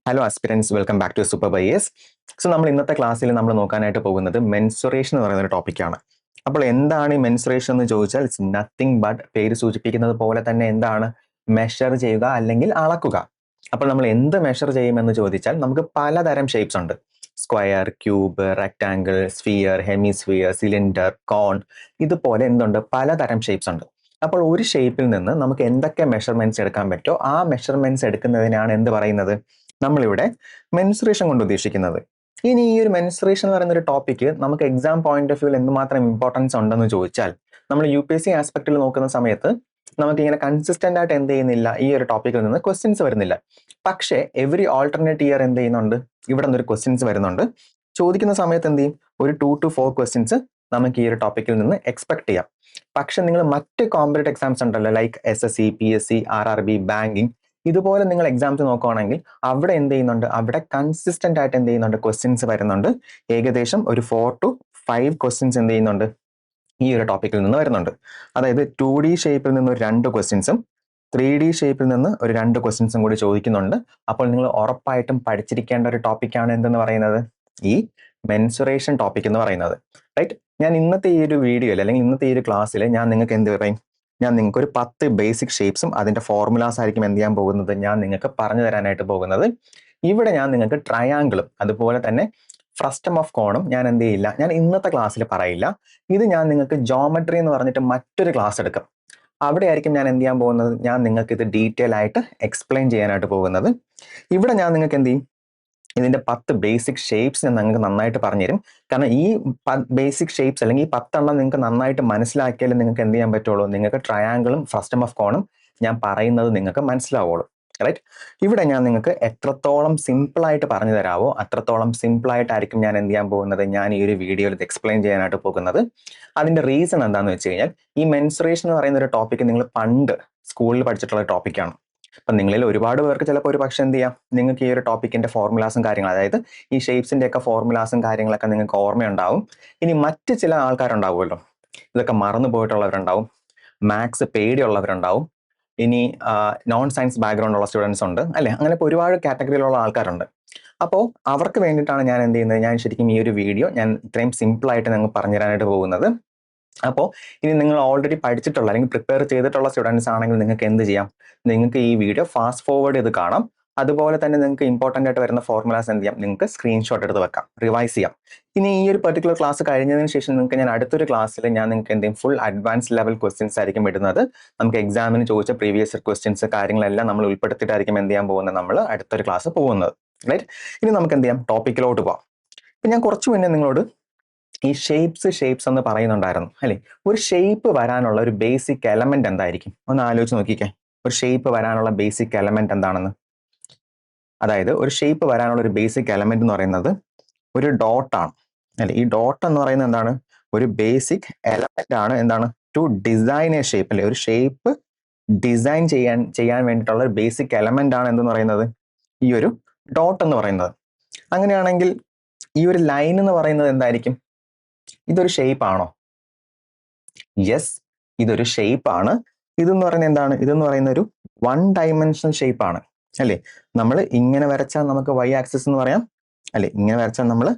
Hello aspirants, welcome back to super buyers. So നമ്മൾ ഇന്നത്തെ ക്ലാസ്സിൽ നമ്മൾ നോക്കാനായിട്ട് പോകുന്നത് മെൻസുറേഷൻ എന്ന് പറയുന്ന ഒരു ടോപ്പിക്കാണ്. അപ്പോൾ എന്താണ് ഈ മെൻസുറേഷൻ എന്ന് ചോദിച്ചാൽ ഇറ്റ്സ് നത്തിങ് ബട്ട് പേര് സൂചിപ്പിക്കുന്നത് പോലെ തന്നെ എന്താണ് മെഷർ ചെയ്യുക അല്ലെങ്കിൽ അളക്കുക. അപ്പോൾ നമ്മൾ എന്ത് മെഷർ ചെയ്യുമെന്ന് ചോദിച്ചാൽ നമുക്ക് പലതരം ഷേപ്സ് ഉണ്ട്. Square, cube, rectangle, sphere, hemisphere, cylinder, cone, ഇതുപോലെ എന്തുണ്ട് പലതരം ഷേപ്സ് ഉണ്ട്. അപ്പോൾ ഒരു ഷേപ്പിൽ നിന്ന് നമുക്ക് എന്തൊക്കെ മെഷർമെന്റ്സ് എടുക്കാൻ പറ്റുമോ ആ മെഷർമെന്റ്സ് എടുക്കുന്നതിനാണ് എന്ത് പറയുന്നത്, നമ്മളിവിടെ മെൻസുറേഷൻ കൊണ്ട് ഉദ്ദേശിക്കുന്നത്. ഇനി ഈ ഒരു മെൻസുറേഷൻ എന്ന് പറയുന്ന ഒരു ടോപ്പിക്ക് നമുക്ക് എക്സാം പോയിന്റ് ഓഫ് വ്യൂവിൽ എന്തുമാത്രം ഇമ്പോർട്ടൻസ് ഉണ്ടെന്ന് ചോദിച്ചാൽ, നമ്മൾ UPSC ആസ്പെക്റ്റിൽ നോക്കുന്ന സമയത്ത് നമുക്ക് ഇങ്ങനെ കൺസിസ്റ്റന്റ് ആയിട്ട് എന്ത് ചെയ്യുന്നില്ല, ഈ ഒരു ടോപ്പിക്കിൽ നിന്ന് ക്വസ്റ്റ്യൻസ് വരുന്നില്ല. പക്ഷേ എവറി ആൾട്ടർനേറ്റ് ഇയർ എന്ത് ചെയ്യുന്നുണ്ട്, ഇവിടെ നിന്നൊരു ക്വസ്റ്റ്യൻസ് വരുന്നുണ്ട്. ചോദിക്കുന്ന സമയത്ത് എന്ത് ചെയ്യും, ഒരു 2 to 4 ക്വസ്റ്റ്യൻസ് നമുക്ക് ഈ ഒരു ടോപ്പിക്കിൽ നിന്ന് എക്സ്പെക്ട് ചെയ്യാം. പക്ഷെ നിങ്ങൾ മറ്റ് കോമ്പറ്റേറ്റീവ് എക്സാംസ് ഉണ്ടല്ലോ, like SSC, PSC, RRB, banking, ഇതുപോലെ നിങ്ങൾ എക്സാംസ് നോക്കുകയാണെങ്കിൽ അവിടെ എന്ത് ചെയ്യുന്നുണ്ട്, അവിടെ കൺസിസ്റ്റന്റ് ആയിട്ട് എന്ത് ചെയ്യുന്നുണ്ട്, ക്വസ്റ്റ്യൻസ് വരുന്നുണ്ട്. ഏകദേശം ഒരു 4 to 5 ക്വസ്റ്റ്യൻസ് എന്ത് ചെയ്യുന്നുണ്ട്, ഈ ഒരു ടോപ്പിക്കിൽ നിന്ന് വരുന്നുണ്ട്. അതായത് 2D ഷേപ്പിൽ നിന്ന് ഒരു 2 ക്വസ്റ്റ്യൻസും 3D ഷേപ്പിൽ നിന്ന് ഒരു 2 ക്വസ്റ്റ്യൻസും കൂടി ചോദിക്കുന്നുണ്ട്. അപ്പോൾ നിങ്ങൾ ഉറപ്പായിട്ടും പഠിച്ചിരിക്കേണ്ട ഒരു ടോപ്പിക്കാണ് എന്തെന്ന് പറയുന്നത്, ഈ മെൻസുറേഷൻ ടോപ്പിക് എന്ന് പറയുന്നത്. റൈറ്റ്. ഞാൻ ഇന്നത്തെ ഈ ഒരു വീഡിയോയിൽ അല്ലെങ്കിൽ ഇന്നത്തെ ഈ ഒരു ക്ലാസ്സിൽ ഞാൻ നിങ്ങൾക്ക് എന്ത് പറയും, ഞാൻ നിങ്ങൾക്ക് ഒരു 10 ബേസിക് ഷേപ്സും അതിന്റെ ഫോർമുലാസ് ആയിരിക്കും എന്ത് ചെയ്യാൻ പോകുന്നത്, ഞാൻ നിങ്ങൾക്ക് പറഞ്ഞു തരാനായിട്ട് പോകുന്നത്. ഇവിടെ ഞാൻ നിങ്ങൾക്ക് ട്രയാങ്കിളും അതുപോലെ തന്നെ ഫ്രസ്റ്റം ഓഫ് കോണും ഞാൻ എന്ത് ചെയ്യില്ല, ഞാൻ ഇന്നത്തെ ക്ലാസ്സിൽ പറയില്ല. ഇത് ഞാൻ നിങ്ങൾക്ക് ജോമെട്രി എന്ന് പറഞ്ഞിട്ട് മറ്റൊരു ക്ലാസ് എടുക്കും. അവിടെ ആയിരിക്കും ഞാൻ എന്ത് ചെയ്യാൻ പോകുന്നത്, ഞാൻ നിങ്ങൾക്ക് ഇത് ഡീറ്റെയിൽ ആയിട്ട് എക്സ്പ്ലെയിൻ ചെയ്യാനായിട്ട് പോകുന്നത്. ഇവിടെ ഞാൻ നിങ്ങൾക്ക് എന്ത് ചെയ്യും, ഇതിന്റെ 10 ബേസിക് ഷേപ്സ് ഞാൻ നിങ്ങൾക്ക് നന്നായിട്ട് പറഞ്ഞുതരും. കാരണം ഈ ബേസിക് ഷേപ്സ് അല്ലെങ്കിൽ ഈ 10 എണ്ണം നിങ്ങൾക്ക് നന്നായിട്ട് മനസ്സിലാക്കിയാലും നിങ്ങൾക്ക് എന്ത് ചെയ്യാൻ പറ്റുള്ളൂ, നിങ്ങൾക്ക് ട്രയാങ്കിളും ഫ്രസ്റ്റം ഓഫ് കോണും ഞാൻ പറയുന്നത് നിങ്ങൾക്ക് മനസ്സിലാവുള്ളൂ. റൈറ്റ്. ഇവിടെ ഞാൻ നിങ്ങൾക്ക് എത്രത്തോളം സിമ്പിൾ ആയിട്ട് പറഞ്ഞു തരാവോ അത്രത്തോളം സിമ്പിൾ ആയിട്ടായിരിക്കും ഞാൻ എന്ത് ചെയ്യാൻ പോകുന്നത്, ഞാൻ ഈ ഒരു വീഡിയോയിൽ എക്സ്പ്ലെയിൻ ചെയ്യാനായിട്ട് പോകുന്നത്. അതിന്റെ റീസൺ എന്താണെന്ന് വെച്ച് കഴിഞ്ഞാൽ, ഈ മെൻസുറേഷൻ എന്ന് പറയുന്ന ഒരു ടോപ്പിക്ക് നിങ്ങൾ പണ്ട് സ്കൂളിൽ പഠിച്ചിട്ടുള്ള ടോപ്പിക്കാണ്. അപ്പൊ നിങ്ങളിൽ ഒരുപാട് പേർക്ക് ചിലപ്പോൾ ഒരു പക്ഷെ എന്ത് ചെയ്യാം, നിങ്ങൾക്ക് ഈ ഒരു ടോപ്പിക്കിന്റെ ഫോർമുലാസും കാര്യങ്ങളും, അതായത് ഈ ഷേപ്സിന്റെ ഒക്കെ ഫോർമുലാസും കാര്യങ്ങളൊക്കെ നിങ്ങൾക്ക് ഓർമ്മയുണ്ടാവും. ഇനി മറ്റ് ചില ആൾക്കാരുണ്ടാവുമല്ലോ, ഇതൊക്കെ മറന്നു പോയിട്ടുള്ളവരുണ്ടാവും, മാത്സ് പേടിയുള്ളവരുണ്ടാവും, ഇനി നോൺ സയൻസ് ബാക്ക്ഗ്രൗണ്ട് ഉള്ള സ്റ്റുഡൻസ് ഉണ്ട് അല്ലെ, അങ്ങനെ ഒരുപാട് കാറ്റഗറിയിലുള്ള ആൾക്കാരുണ്ട്. അപ്പോൾ അവർക്ക് വേണ്ടിയിട്ടാണ് ഞാൻ എന്ത് ചെയ്യുന്നത്, ഞാൻ ശരിക്കും ഈ ഒരു വീഡിയോ ഞാൻ ഇത്രയും സിമ്പിൾ ആയിട്ട് നിങ്ങൾ പറഞ്ഞു തരാനായിട്ട് പോകുന്നത്. അപ്പോൾ ഇനി നിങ്ങൾ ഓൾറെഡി പഠിച്ചിട്ടുള്ള അല്ലെങ്കിൽ പ്രിപ്പയർ ചെയ്തിട്ടുള്ള സ്റ്റുഡൻസ് ആണെങ്കിൽ നിങ്ങൾക്ക് എന്ത് ചെയ്യാം, നിങ്ങൾക്ക് ഈ വീഡിയോ ഫാസ്റ്റ് ഫോർവേഡ് ചെയ്ത് കാണാം. അതുപോലെ തന്നെ നിങ്ങൾക്ക് ഇമ്പോർട്ടൻ്റ് ആയിട്ട് വരുന്ന ഫോർമുലാസ് എന്ത് ചെയ്യാം, നിങ്ങൾക്ക് സ്ക്രീൻഷോട്ട് എടുത്ത് വെക്കാം, റിവൈസ് ചെയ്യാം. ഇനി ഈ ഒരു പെർട്ടിക്കുലർ ക്ലാസ് കഴിഞ്ഞതിന് ശേഷം നിങ്ങൾക്ക് ഞാൻ അടുത്തൊരു ക്ലാസ്സിൽ ഞാൻ നിങ്ങൾക്ക് എന്ത് ചെയ്യും, ഫുൾ അഡ്വാൻസ് ലെവൽ ക്വസ്റ്റ്യൻസ് ആയിരിക്കും ഇടുന്നത്. നമുക്ക് എക്സാമിന് ചോദിച്ച പ്രീവിയസ് ക്വസ്റ്റ്യൻസ് കാര്യങ്ങളെല്ലാം നമ്മൾ ഉൾപ്പെടുത്തിയിട്ടായിരിക്കും എന്ത് ചെയ്യാൻ പോകുന്നത്, നമ്മൾ അടുത്തൊരു ക്ലാസ് പോകുന്നത്. റൈറ്റ്. ഇനി നമുക്ക് എന്ത് ചെയ്യാം, ടോപ്പിക്കിലോട്ട് പോകാം. ഇപ്പം ഞാൻ കുറച്ച് മുന്നേ നിങ്ങളോട് ഈ ഷേപ്സ് എന്ന് പറയുന്നുണ്ടായിരുന്നു അല്ലെ. ഒരു ഷേപ്പ് വരാനുള്ള ഒരു ബേസിക് എലമെന്റ് എന്തായിരിക്കും, ഒന്ന് ആലോചിച്ച് നോക്കിക്കേ. ഒരു ഷേപ്പ് വരാനുള്ള ബേസിക് എലമെന്റ് എന്താണെന്ന്. അതായത് ഒരു ഷേപ്പ് വരാനുള്ള ഒരു ബേസിക് എലമെന്റ് എന്ന് പറയുന്നത് ഒരു ഡോട്ടാണ് അല്ലെ. ഈ ഡോട്ട് എന്ന് പറയുന്നത് എന്താണ്, ഒരു ബേസിക് എലമെന്റ് ആണ്. എന്താണ്, ടു ഡിസൈൻ എ ഷേപ്പ് അല്ലെ. ഒരു ഷേപ്പ് ഡിസൈൻ ചെയ്യാൻ വേണ്ടിയിട്ടുള്ള ഒരു ബേസിക് എലമെന്റ് ആണ് എന്തെന്ന് പറയുന്നത്, ഈ ഒരു ഡോട്ട് എന്ന് പറയുന്നത്. അങ്ങനെയാണെങ്കിൽ ഈ ഒരു ലൈൻ എന്ന് പറയുന്നത് എന്തായിരിക്കും, ഇതൊരു ഷേപ്പ് ആണോ? യെസ്, ഇതൊരു ഷേപ്പ് ആണ്. ഇതെന്ന് പറയുന്നത് എന്താണ്, ഇതെന്ന് പറയുന്ന ഒരു 1 ഡയമെൻഷണൽ ഷേപ്പ് ആണ് അല്ലെ. നമ്മൾ ഇങ്ങനെ വരച്ചാൽ നമുക്ക് Y ആക്സിസ് എന്ന് പറയാം അല്ലെ, ഇങ്ങനെ വരച്ചാൽ നമ്മൾ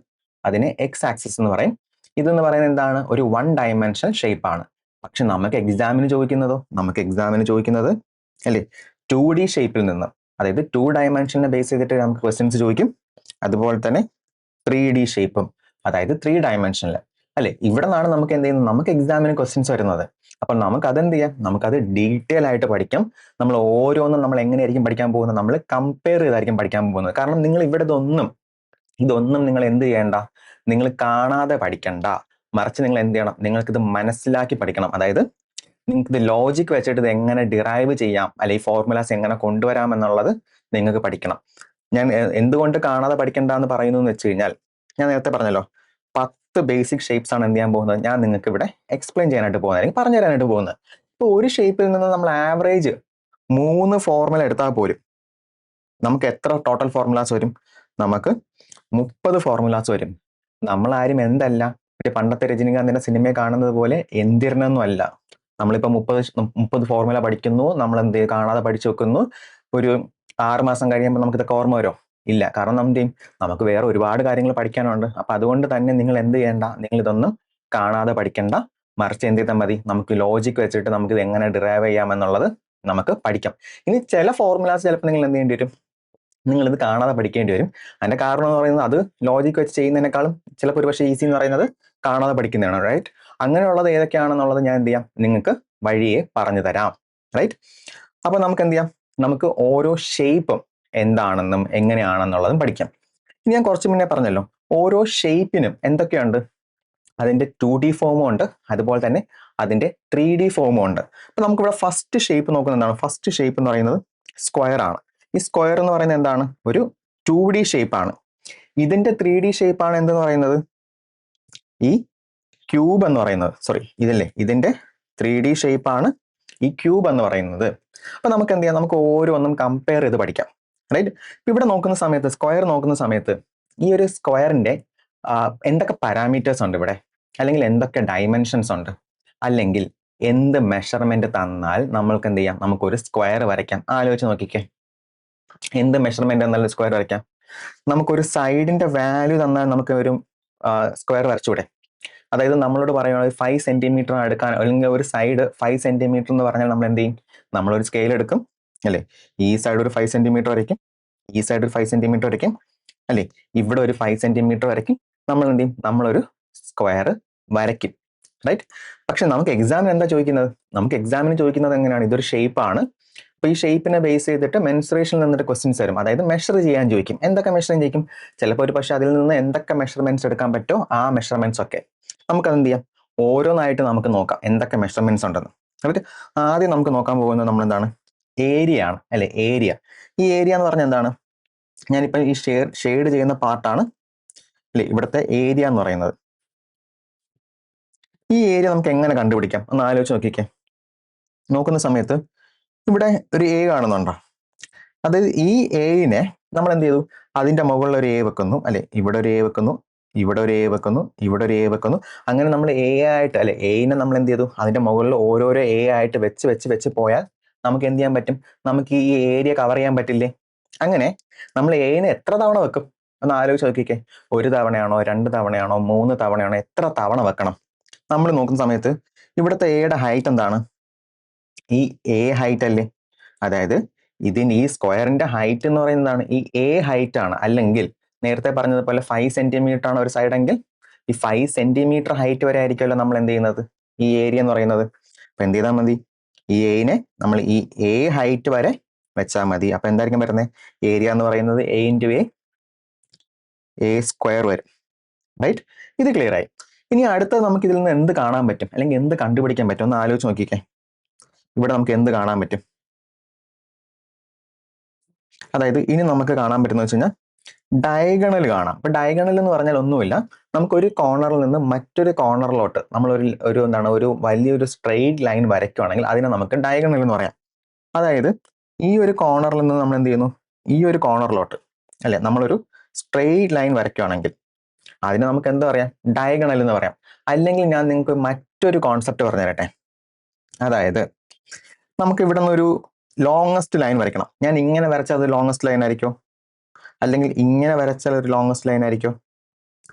അതിനെ X ആക്സിസ് എന്ന് പറയും. ഇതെന്ന് പറയുന്നത് എന്താണ്, ഒരു 1 ഡയമെൻഷണൽ ഷേപ്പ് ആണ്. പക്ഷെ നമുക്ക് എക്സാമിന് ചോദിക്കുന്നത് അല്ലെ 2D ഷേപ്പിൽ നിന്ന്, അതായത് 2 ഡയമെൻഷനെ ബേസ് ചെയ്തിട്ട് നമുക്ക് ക്വസ്റ്റ്യൻസ് ചോദിക്കും. അതുപോലെ തന്നെ 3D ഷേപ്പും, അതായത് 3 ഡയമെൻഷനിൽ അല്ലെ. ഇവിടെ നിന്നാണ് നമുക്ക് എന്ത് ചെയ്യുന്നത്, നമുക്ക് എക്സാമിന് ക്വസ്റ്റ്യൻസ് വരുന്നത്. അപ്പൊ നമുക്ക് അതെന്ത് ചെയ്യാം, നമുക്കത് ഡീറ്റെയിൽ ആയിട്ട് പഠിക്കാം. നമ്മൾ ഓരോന്നും നമ്മൾ എങ്ങനെയായിരിക്കും പഠിക്കാൻ പോകുന്നത്, നമ്മൾ കമ്പയർ ചെയ്തായിരിക്കും പഠിക്കാൻ പോകുന്നത്. കാരണം നിങ്ങൾ ഇവിടെ ഇതൊന്നും നിങ്ങൾ എന്ത് ചെയ്യേണ്ട, നിങ്ങൾ കാണാതെ പഠിക്കണ്ട. മറിച്ച് നിങ്ങൾ എന്ത് ചെയ്യണം, നിങ്ങൾക്കിത് മനസ്സിലാക്കി പഠിക്കണം. അതായത് നിങ്ങൾക്ക് ഇത് ലോജിക് വെച്ചിട്ട് ഇത് എങ്ങനെ ഡിറൈവ് ചെയ്യാം അല്ലെ, ഈ ഫോർമുലാസ് എങ്ങനെ കൊണ്ടുവരാം എന്നുള്ളത് നിങ്ങൾക്ക് പഠിക്കണം. ഞാൻ എന്തുകൊണ്ട് കാണാതെ പഠിക്കണ്ട എന്ന് പറയുന്നു എന്ന് വെച്ച് കഴിഞ്ഞാൽ, ഞാൻ നേരത്തെ പറഞ്ഞല്ലോ 10 ബേസിക് ഷേപ്സ് ആണ് എന്ത് ചെയ്യാൻ പോകുന്നത്, ഞാൻ നിങ്ങൾക്ക് ഇവിടെ എക്സ്പ്ലെയിൻ ചെയ്യാനായിട്ട് പോകുന്നത് അല്ലെങ്കിൽ പറഞ്ഞു തരാനായിട്ട് പോകുന്നത്. ഇപ്പോൾ ഒരു ഷേപ്പിൽ നിന്ന് നമ്മൾ ആവറേജ് 3 ഫോർമുല എടുത്താൽ പോലും നമുക്ക് എത്ര ടോട്ടൽ ഫോർമുലാസ് വരും, നമുക്ക് 30 ഫോർമുലാസ് വരും. നമ്മളാരും എന്തല്ല പണ്ടത്തെ രജനികാന്തിന്റെ സിനിമയെ കാണുന്നത് പോലെ എന്തിരനൊന്നും അല്ല. നമ്മളിപ്പോ 30 ഫോർമുല പഠിക്കുന്നു, നമ്മൾ എന്ത് കാണാതെ പഠിച്ചു വെക്കുന്നു. ഒരു 6 മാസം കഴിയുമ്പോൾ നമുക്ക് ഇതൊക്കെ ഓർമ്മ വരുമോ? ഇല്ല. കാരണം നമുക്ക് വേറെ ഒരുപാട് കാര്യങ്ങൾ പഠിക്കാനുണ്ട്. അപ്പൊ അതുകൊണ്ട് തന്നെ നിങ്ങൾ എന്ത് ചെയ്യേണ്ട, നിങ്ങൾ ഇതൊന്നും കാണാതെ പഠിക്കേണ്ട, മറിച്ച് എന്ത് ചെയ്താൽ മതി, നമുക്ക് ലോജിക് വെച്ചിട്ട് നമുക്ക് ഇത് എങ്ങനെ ഡിറൈവ് ചെയ്യാം എന്നുള്ളത് നമുക്ക് പഠിക്കാം. ഇനി ചില ഫോർമുലാസ് ചിലപ്പോൾ നിങ്ങൾ എന്ത് ചെയ്യേണ്ടി വരും, നിങ്ങൾ ഇത് കാണാതെ പഠിക്കേണ്ടി വരും. അതിന്റെ കാരണം എന്ന് പറയുന്നത് അത് ലോജിക് വെച്ച് ചെയ്യുന്നതിനേക്കാളും ചിലപ്പോൾ ഒരു പക്ഷേ ഈസി എന്ന് പറയുന്നത് കാണാതെ പഠിക്കുന്നതാണ്. റൈറ്റ്? അങ്ങനെയുള്ളത് ഏതൊക്കെയാണെന്നുള്ളത് ഞാൻ എന്ത് ചെയ്യാം, നിങ്ങൾക്ക് വഴിയെ പറഞ്ഞു തരാം. റൈറ്റ്? അപ്പൊ നമുക്ക് എന്ത് ചെയ്യാം, നമുക്ക് ഓരോ ഷേപ്പും എന്താണെന്നും എങ്ങനെയാണെന്നുള്ളതും പഠിക്കാം. ഇനി ഞാൻ കുറച്ച് മുന്നേ പറഞ്ഞല്ലോ, ഓരോ ഷേപ്പിനും എന്തൊക്കെയുണ്ട്, അതിന്റെ 2D ഫോമും ഉണ്ട്, അതുപോലെ തന്നെ അതിന്റെ 3D ഫോമും ഉണ്ട്. അപ്പൊ നമുക്കിവിടെ ഫസ്റ്റ് ഷേപ്പ് നോക്കുന്നത് എന്താണ്, ഫസ്റ്റ് ഷേപ്പ് എന്ന് പറയുന്നത് സ്ക്വയർ ആണ്. ഈ സ്ക്വയർ എന്ന് പറയുന്നത് എന്താണ്, ഒരു 2D ഷേപ്പ് ആണ്. ഇതിന്റെ 3D ഷേപ്പ് ആണ് എന്തെന്ന് പറയുന്നത്, ഈ ക്യൂബ് എന്ന് പറയുന്നത്. സോറി, ഇതിന്റെ 3D ഷേപ്പ് ആണ് ഈ ക്യൂബ് എന്ന് പറയുന്നത്. അപ്പൊ നമുക്ക് എന്ത് ചെയ്യാം, നമുക്ക് ഓരോന്നും കമ്പയർ ചെയ്ത് പഠിക്കാം. റൈറ്റ്? ഇവിടെ നോക്കുന്ന സമയത്ത്, സ്ക്വയർ നോക്കുന്ന സമയത്ത് ഈ ഒരു സ്ക്വയറിന്റെ എന്തൊക്കെ പാരാമീറ്റേഴ്സ് ഉണ്ട് ഇവിടെ, അല്ലെങ്കിൽ എന്തൊക്കെ ഡയമെൻഷൻസ് ഉണ്ട്, അല്ലെങ്കിൽ എന്ത് മെഷർമെന്റ് തന്നാൽ നമ്മൾക്ക് എന്ത് ചെയ്യാം, നമുക്കൊരു സ്ക്വയർ വരയ്ക്കാം. ആലോചിച്ച് നോക്കിക്കേ, എന്ത് മെഷർമെന്റ് തന്നാലും സ്ക്വയർ വരയ്ക്കാം. നമുക്കൊരു സൈഡിന്റെ വാല്യൂ തന്നാൽ നമുക്ക് ഒരു സ്ക്വയർ വരച്ചൂടെ? അതായത് നമ്മളോട് പറയുകയാണെങ്കിൽ 5 സെന്റിമീറ്റർ എടുക്കാൻ, അല്ലെങ്കിൽ ഒരു സൈഡ് 5 സെന്റിമീറ്റർ എന്ന് പറഞ്ഞാൽ നമ്മൾ എന്ത് ചെയ്യും, നമ്മളൊരു സ്കെയിൽ എടുക്കും അല്ലേ, ഈ സൈഡ് ഒരു 5 സെന്റിമീറ്റർ വരയ്ക്കും, ഈ സൈഡ് ഒരു 5 സെന്റിമീറ്റർ വരയ്ക്കും അല്ലേ, ഇവിടെ ഒരു 5 സെന്റിമീറ്റർ വരയ്ക്കും, നമ്മൾ എന്ത് ചെയ്യും, നമ്മളൊരു സ്ക്വയർ വരയ്ക്കും. റൈറ്റ്? പക്ഷെ നമുക്ക് എക്സാമിന് എന്താ ചോദിക്കുന്നത്, നമുക്ക് എക്സാമിന് ചോദിക്കുന്നത് എങ്ങനെയാണ്, ഇതൊരു ഷേപ്പ് ആണ്. അപ്പൊ ഈ ഷേപ്പിനെ ബേസ് ചെയ്തിട്ട് മെൻസുറേഷനിൽ നിന്നിട്ട് ക്വസ്റ്റ്യൻസ് വരും. അതായത് മെഷർ ചെയ്യാൻ ചോദിക്കും. എന്തൊക്കെ മെഷർ ചെയ്യിക്കും, ചിലപ്പോൾ ഒരു പക്ഷെ അതിൽ നിന്ന് എന്തൊക്കെ മെഷർമെന്റ്സ് എടുക്കാൻ പറ്റുമോ ആ മെഷർമെന്റ്സ് ഒക്കെ നമുക്ക് എന്ത് ചെയ്യാം, ഓരോന്നായിട്ട് നമുക്ക് നോക്കാം എന്തൊക്കെ മെഷർമെന്റ്സ് ഉണ്ടെന്ന്. എന്നിട്ട് ആദ്യം നമുക്ക് നോക്കാൻ പോകുന്നത് നമ്മൾ എന്താണ്, ഏരിയ ആണ് അല്ലെ. ഏരിയ, ഈ ഏരിയ എന്ന് പറഞ്ഞാൽ എന്താണ്, ഞാനിപ്പോ ഈ ഷെയ്ഡ് ചെയ്യുന്ന പാർട്ടാണ് അല്ലെ ഇവിടുത്തെ ഏരിയ എന്ന് പറയുന്നത്. ഈ ഏരിയ നമുക്ക് എങ്ങനെ കണ്ടുപിടിക്കാം ഒന്ന് ആലോചിച്ച് നോക്കിക്കേ. നോക്കുന്ന സമയത്ത് ഇവിടെ ഒരു എ കാണുന്നുണ്ടോ, അതായത് ഈ എയിനെ നമ്മൾ എന്ത് ചെയ്തു, അതിന്റെ മുകളിൽ ഒരു എ വെക്കുന്നു അല്ലെ, ഇവിടെ ഒരു എ വെക്കുന്നു, ഇവിടെ ഒരു എ വെക്കുന്നു, ഇവിടെ ഒരു എ വെക്കുന്നു. അങ്ങനെ നമ്മൾ എ ആയിട്ട് അല്ലെ, എയിനെ നമ്മൾ എന്ത് ചെയ്തു, അതിന്റെ മുകളിൽ ഓരോരോ എ ആയിട്ട് വെച്ച് വെച്ച് വെച്ച് പോയാൽ നമുക്ക് എന്ത് ചെയ്യാൻ പറ്റും, നമുക്ക് ഈ ഏരിയ കവർ ചെയ്യാൻ പറ്റില്ലേ? അങ്ങനെ നമ്മൾ എയിനെ എത്ര തവണ വെക്കും ഒന്ന് ആലോചിച്ച് നോക്കിക്കേ. 1 തവണയാണോ, 2 തവണയാണോ, 3 തവണയാണോ, എത്ര തവണ വെക്കണം? നമ്മൾ നോക്കുന്ന സമയത്ത് ഇവിടുത്തെ എയുടെ ഹൈറ്റ് എന്താണ്, ഈ എ ഹൈറ്റ് അല്ലേ. അതായത് ഈ സ്ക്വയറിന്റെ ഹൈറ്റ് എന്ന് പറയുന്നതാണ് ഈ എ ഹൈറ്റ് ആണ്. അല്ലെങ്കിൽ നേരത്തെ പറഞ്ഞതുപോലെ 5 സെന്റിമീറ്റർ ആണ് ഒരു സൈഡ് എങ്കിൽ ഈ 5 സെന്റിമീറ്റർ ഹൈറ്റ് വരെ ആയിരിക്കുമല്ലോ നമ്മൾ എന്ത് ചെയ്യുന്നത്, ഈ ഏരിയ എന്ന് പറയുന്നത്. അപ്പൊ എന്ത് ചെയ്താൽ മതി, ഈ എയിനെ നമ്മൾ ഈ എ ഹൈറ്റ് വരെ വെച്ചാൽ മതി. അപ്പൊ എന്തായിരിക്കും വരുന്നത്, ഏരിയ എന്ന് പറയുന്നത് എ ഇൻറ്റു എ സ്ക്വയർ വരും. റൈറ്റ്? ഇത് ക്ലിയർ ആയി. ഇനി അടുത്തത് നമുക്ക് ഇതിൽ നിന്ന് എന്ത് കാണാൻ പറ്റും, അല്ലെങ്കിൽ എന്ത് കണ്ടുപിടിക്കാൻ പറ്റും ഒന്ന് ആലോചിച്ച് നോക്കിക്കേ. ഇവിടെ നമുക്ക് എന്ത് കാണാൻ പറ്റും, അതായത് ഇനി നമുക്ക് കാണാൻ പറ്റുന്ന വെച്ച് കഴിഞ്ഞാൽ ഡയഗണൽ കാണാം. അപ്പൊ ഡയഗണൽ എന്ന് പറഞ്ഞാൽ ഒന്നുമില്ല, നമുക്കൊരു കോർണറിൽ നിന്ന് മറ്റൊരു കോർണറിലോട്ട് നമ്മൾ ഒരു വലിയൊരു സ്ട്രെയിറ്റ് ലൈൻ വരയ്ക്കുകയാണെങ്കിൽ അതിനെ നമുക്ക് ഡയഗണൽ എന്ന് പറയാം. അതായത് ഈ ഒരു കോർണറിൽ നിന്ന് നമ്മൾ എന്ത് ചെയ്യുന്നു, ഈ ഒരു കോർണറിലോട്ട് അല്ലെ നമ്മളൊരു സ്ട്രെയിറ്റ് ലൈൻ വരയ്ക്കുകയാണെങ്കിൽ അതിനെ നമുക്ക് എന്താ പറയാം, ഡയഗണൽ എന്ന് പറയാം. അല്ലെങ്കിൽ ഞാൻ നിങ്ങൾക്ക് മറ്റൊരു കോൺസെപ്റ്റ് പറഞ്ഞു തരട്ടെ. അതായത് നമുക്ക് ഇവിടെ നിന്ന് ഒരു ലോങ്ങസ്റ്റ് ലൈൻ വരയ്ക്കണം. ഞാൻ ഇങ്ങനെ വരച്ചാൽ അത് ലോങ്ങസ്റ്റ് ലൈൻ ആയിരിക്കും, അല്ലെങ്കിൽ ഇങ്ങനെ വരച്ചാൽ ഒരു ലോങ്ങസ്റ്റ് ലൈൻ ആയിരിക്കും,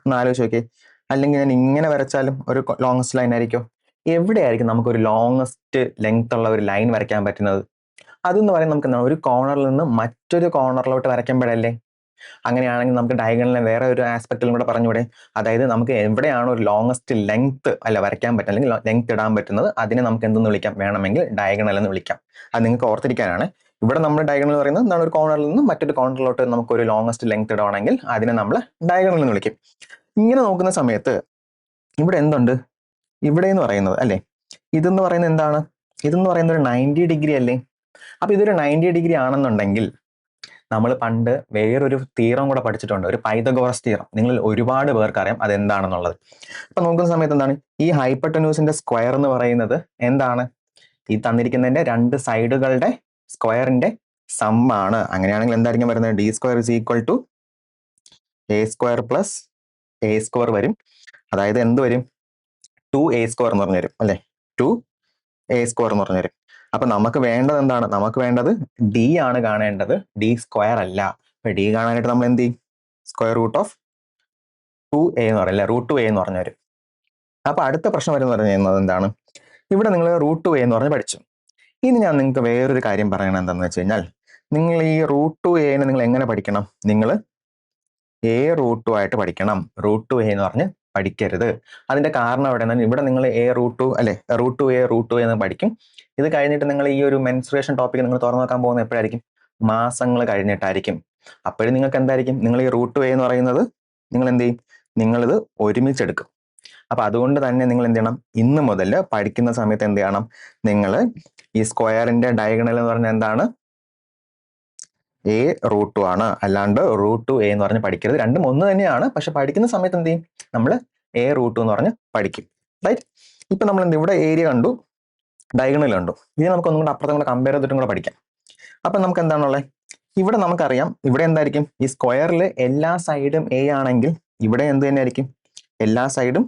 ഒന്ന് ആലോചിച്ച് നോക്കിയേ. അല്ലെങ്കിൽ ഞാൻ ഇങ്ങനെ വരച്ചാലും ഒരു ലോങ്ങസ്റ്റ് ലൈൻ ആയിരിക്കും. എവിടെയായിരിക്കും നമുക്കൊരു ലോങ്ങസ്റ്റ് ലെങ്ത് ഉള്ള ഒരു ലൈൻ വരയ്ക്കാൻ പറ്റുന്നത്? അതെന്ന് പറയുന്നത് നമുക്ക് എന്താണ്, ഒരു കോർണറിൽ നിന്ന് മറ്റൊരു കോർണറിലോട്ട് വരയ്ക്കുമ്പോഴല്ലേ. അങ്ങനെയാണെങ്കിൽ നമുക്ക് ഡയഗണലിനെ വേറെ ഒരു ആസ്പെക്റ്റിലും കൂടെ പറഞ്ഞൂടെ. അതായത് നമുക്ക് എവിടെയാണ് ഒരു ലോങ്ങസ്റ്റ് ലെങ്ത് വരയ്ക്കാൻ പറ്റും, അല്ലെങ്കിൽ ലെങ്ത് ഇടാൻ പറ്റുന്നത്, അതിനെ നമുക്ക് എന്തെന്ന് വിളിക്കാം, വേണമെങ്കിൽ ഡയഗണൽ എന്ന് വിളിക്കാം. അത് നിങ്ങൾക്ക് ഓർത്തിരിക്കാനാണ്. ഇവിടെ നമ്മൾ ഡയഗണൽ പറയുന്നത് എന്താണ്, ഒരു കോർണറിൽ നിന്ന് മറ്റൊരു കോർണറിലോട്ട് നമുക്ക് ഒരു ലോങ്ങസ്റ്റ് ലെങ്ത് ഇടുവാണെങ്കിൽ അതിനെ നമ്മൾ ഡയഗണൽ എന്ന് വിളിക്കും. ഇങ്ങനെ നോക്കുന്ന സമയത്ത് ഇവിടെ എന്തുണ്ട്, ഇവിടെ എന്ന് പറയുന്നത് അല്ലെ, ഇതെന്ന് പറയുന്നത് എന്താണ്, ഇതെന്ന് പറയുന്നത് ഒരു 90 ഡിഗ്രി അല്ലേ. അപ്പൊ ഇതൊരു 90 ഡിഗ്രി ആണെന്നുണ്ടെങ്കിൽ നമ്മൾ പണ്ട് വേറൊരു തീറം കൂടെ പഠിച്ചിട്ടുണ്ട്, ഒരു പൈതഗോറസ് തീറം. നിങ്ങളിൽ ഒരുപാട് പേർക്ക് അറിയാം അതെന്താണെന്നുള്ളത്. അപ്പൊ നോക്കുന്ന സമയത്ത് എന്താണ്, ഈ ഹൈപ്പട്ടന്യൂസിന്റെ സ്ക്വയർ എന്ന് പറയുന്നത് എന്താണ്, ഈ തന്നിരിക്കുന്നതിന്റെ 2 സൈഡുകളുടെ സ്ക്വയറിന്റെ സം ആണ്. അങ്ങനെയാണെങ്കിൽ എന്തായിരിക്കും വരുന്നത്, D square is equal to A square plus A square വരും. അതായത് എന്ത് വരും, 2a സ്ക്വയർ എന്ന് പറഞ്ഞു തരും അല്ലെ, 2a സ്ക്വയർ എന്ന് പറഞ്ഞു തരും. അപ്പൊ നമുക്ക് വേണ്ടത് എന്താണ്, നമുക്ക് വേണ്ടത് ഡി ആണ് കാണേണ്ടത്, ഡി സ്ക്വയർ അല്ല. അപ്പൊ ഡി കാണാനായിട്ട് നമ്മൾ എന്ത് ചെയ്യും? സ്ക്വയർ റൂട്ട് ഓഫ് 2a എന്ന് പറയില്ല, √2a എന്ന് പറഞ്ഞു വരും. അപ്പൊ അടുത്ത പ്രശ്നം വരും പറഞ്ഞു കഴിഞ്ഞാൽ എന്താണ്? ഇവിടെ നിങ്ങൾ √2a എന്ന് പറഞ്ഞ് പഠിച്ചു. ഇനി ഞാൻ നിങ്ങൾക്ക് വേറൊരു കാര്യം പറയണം. എന്താണെന്ന് വെച്ച് കഴിഞ്ഞാൽ, നിങ്ങൾ ഈ √2a നിങ്ങൾ എങ്ങനെ പഠിക്കണം? നിങ്ങൾ a√2 ആയിട്ട് പഠിക്കണം. √2a എന്ന് പറഞ്ഞ് പഠിക്കരുത്. അതിന്റെ കാരണം എവിടെ? ഇവിടെ നിങ്ങൾ a√2 അല്ലെ, √2a എന്ന് പഠിക്കും. ഇത് കഴിഞ്ഞിട്ട് നിങ്ങൾ ഈ ഒരു മെൻസ്ട്രേഷൻ ടോപ്പിക് നിങ്ങൾ തുറന്നു നോക്കാൻ പോകുന്നത് എപ്പോഴായിരിക്കും? മാസങ്ങൾ കഴിഞ്ഞിട്ടായിരിക്കും. അപ്പോഴും നിങ്ങൾക്ക് എന്തായിരിക്കും? നിങ്ങൾ ഈ √2a എന്ന് പറയുന്നത് നിങ്ങൾ എന്ത് ചെയ്യും? നിങ്ങളിത് ഒരുമിച്ചെടുക്കും. അപ്പൊ അതുകൊണ്ട് തന്നെ നിങ്ങൾ എന്ത് ചെയ്യണം? ഇന്ന് മുതൽ പഠിക്കുന്ന സമയത്ത് എന്ത് ചെയ്യണം? നിങ്ങൾ ഈ സ്ക്വയറിന്റെ ഡയഗണൽ എന്ന് പറഞ്ഞാൽ എന്താണ്? a√2 ആണ്, അല്ലാണ്ട് √2a എന്ന് പറഞ്ഞ് പഠിക്കരുത്. രണ്ടും ഒന്ന് തന്നെയാണ്, പക്ഷെ പഠിക്കുന്ന സമയത്ത് എന്ത് ചെയ്യും? നമ്മൾ a√2 എന്ന് പറഞ്ഞ് പഠിക്കും. റൈറ്റ്? ഇപ്പൊ നമ്മൾ എന്ത് ഇവിടെ ഏരിയ കണ്ടു, ഡയഗണൽ കണ്ടു. ഇനി നമുക്ക് ഒന്നും കൂടെ അപ്പുറത്തും കൂടെ കമ്പയർ ചെയ്തിട്ടും കൂടെ പഠിക്കാം. അപ്പൊ നമുക്ക് എന്താണുള്ളത്? ഇവിടെ നമുക്കറിയാം, ഇവിടെ എന്തായിരിക്കും? ഈ സ്ക്വയറിൽ എല്ലാ സൈഡും a ആണെങ്കിൽ ഇവിടെ എന്ത് തന്നെ ആയിരിക്കും? എല്ലാ സൈഡും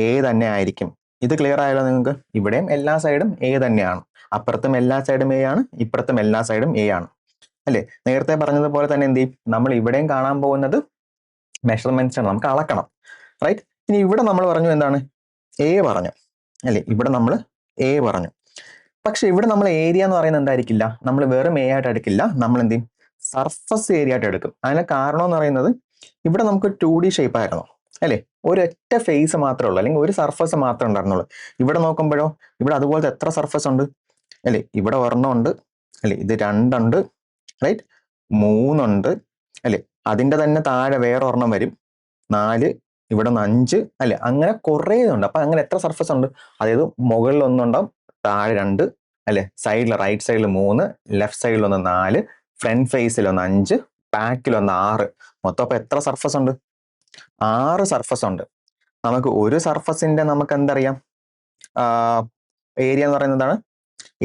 a തന്നെ ആയിരിക്കും. ഇത് ക്ലിയർ ആയല്ലോ നിങ്ങൾക്ക്? ഇവിടെയും എല്ലാ സൈഡും a തന്നെയാണ്. അപ്പുറത്തും എല്ലാ സൈഡും a ആണ്, ഇപ്പുറത്തും എല്ലാ സൈഡും a ആണ്. അല്ലെ? നേരത്തെ പറഞ്ഞതുപോലെ തന്നെ എന്ത് ചെയ്യും? നമ്മൾ ഇവിടെയും കാണാൻ പോകുന്നത് മെഷർമെന്റ്സ് ആണ്, നമുക്ക് അളക്കണം. റൈറ്റ്? ഇനി ഇവിടെ നമ്മൾ പറഞ്ഞു എന്താണ്? a പറഞ്ഞു അല്ലെ? ഇവിടെ നമ്മൾ a പറഞ്ഞു. പക്ഷെ ഇവിടെ നമ്മൾ ഏരിയ എന്ന് പറയുന്നത് എന്തായിരിക്കില്ല? നമ്മൾ വെറും a ആയിട്ട് എടുക്കില്ല, നമ്മൾ എന്ത് ചെയ്യും? സർഫസ് ഏരിയ ആയിട്ട് എടുക്കും. അതിന് കാരണം എന്ന് പറയുന്നത്, ഇവിടെ നമുക്ക് 2D ഷേപ്പ് ആയിരുന്നു അല്ലെ? ഒരൊറ്റ ഫേസ് മാത്രമേ ഉള്ളൂ, അല്ലെങ്കിൽ ഒരു സർഫസ് മാത്രമേ ഉണ്ടായിരുന്നുള്ളൂ. ഇവിടെ നോക്കുമ്പോഴോ ഇവിടെ അതുപോലത്തെ എത്ര സർഫസ് ഉണ്ട് അല്ലെ? ഇവിടെ ഒരെണ്ണം ഉണ്ട് അല്ലെ? ഇത് രണ്ടുണ്ട്, റൈറ്റ്? മൂന്നുണ്ട് അല്ലെ? അതിന്റെ തന്നെ താഴെ വേറെ ഒരെണ്ണം വരും, 4, ഇവിടെ നിന്ന് 5 അല്ലെ? അങ്ങനെ കുറേ ഉണ്ട്. അപ്പൊ അങ്ങനെ എത്ര സർഫസ് ഉണ്ട്? അതായത് മുകളിൽ ഒന്നുണ്ടാവും, താഴെ 2 അല്ലെ? സൈഡിൽ റൈറ്റ് സൈഡിൽ 3, ലെഫ്റ്റ് സൈഡിൽ 4, ഫ്രണ്ട് ഫേസിൽ 5, ബാക്കിൽ 6. മൊത്തം അപ്പൊ എത്ര സർഫസ് ഉണ്ട്? 6 സർഫസ് ഉണ്ട്. നമുക്ക് ഒരു സർഫസിന്റെ നമുക്ക് എന്തറിയാം? ഏരിയ എന്ന് പറയുന്നത് എന്താണ്?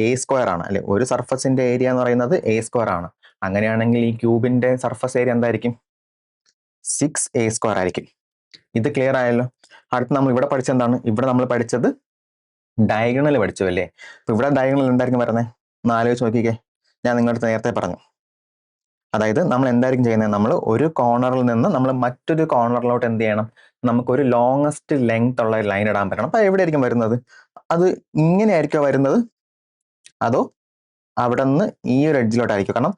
a² ആണ് അല്ലെ? ഒരു സർഫസിന്റെ ഏരിയ എന്ന് പറയുന്നത് a² ആണ്. അങ്ങനെയാണെങ്കിൽ ഈ ക്യൂബിന്റെ സർഫസ് ഏരിയ എന്തായിരിക്കും? 6a² ആയിരിക്കും. ഇത് ക്ലിയർ ആയല്ലോ? അടുത്ത് നമ്മൾ ഇവിടെ പഠിച്ചത് എന്താണ്? ഇവിടെ നമ്മൾ പഠിച്ചത് ഡയഗണൽ പഠിച്ചു അല്ലേ? അപ്പൊ ഇവിടെ ഡയഗണൽ എന്തായിരിക്കും വരുന്നത്? ആലോചിച്ച് നോക്കിക്കേ. ഞാൻ നിങ്ങളുടെ നേരത്തെ പറഞ്ഞു, അതായത് നമ്മൾ എന്തായിരിക്കും ചെയ്യുന്നത്? നമ്മൾ ഒരു കോർണറിൽ നിന്ന് നമ്മൾ മറ്റൊരു കോർണറിലോട്ട് എന്ത് ചെയ്യണം? നമുക്കൊരു ലോങ്ങസ്റ്റ് ലെങ്ത് ഉള്ള ലൈൻ ഇടാൻ പറ്റണം. അപ്പൊ എവിടെയായിരിക്കും വരുന്നത്? അത് ഇങ്ങനെയായിരിക്കും വരുന്നത്, അതോ അവിടെ നിന്ന് ഈ ഒരു എഡ്ജിലോട്ടായിരിക്കും? കാരണം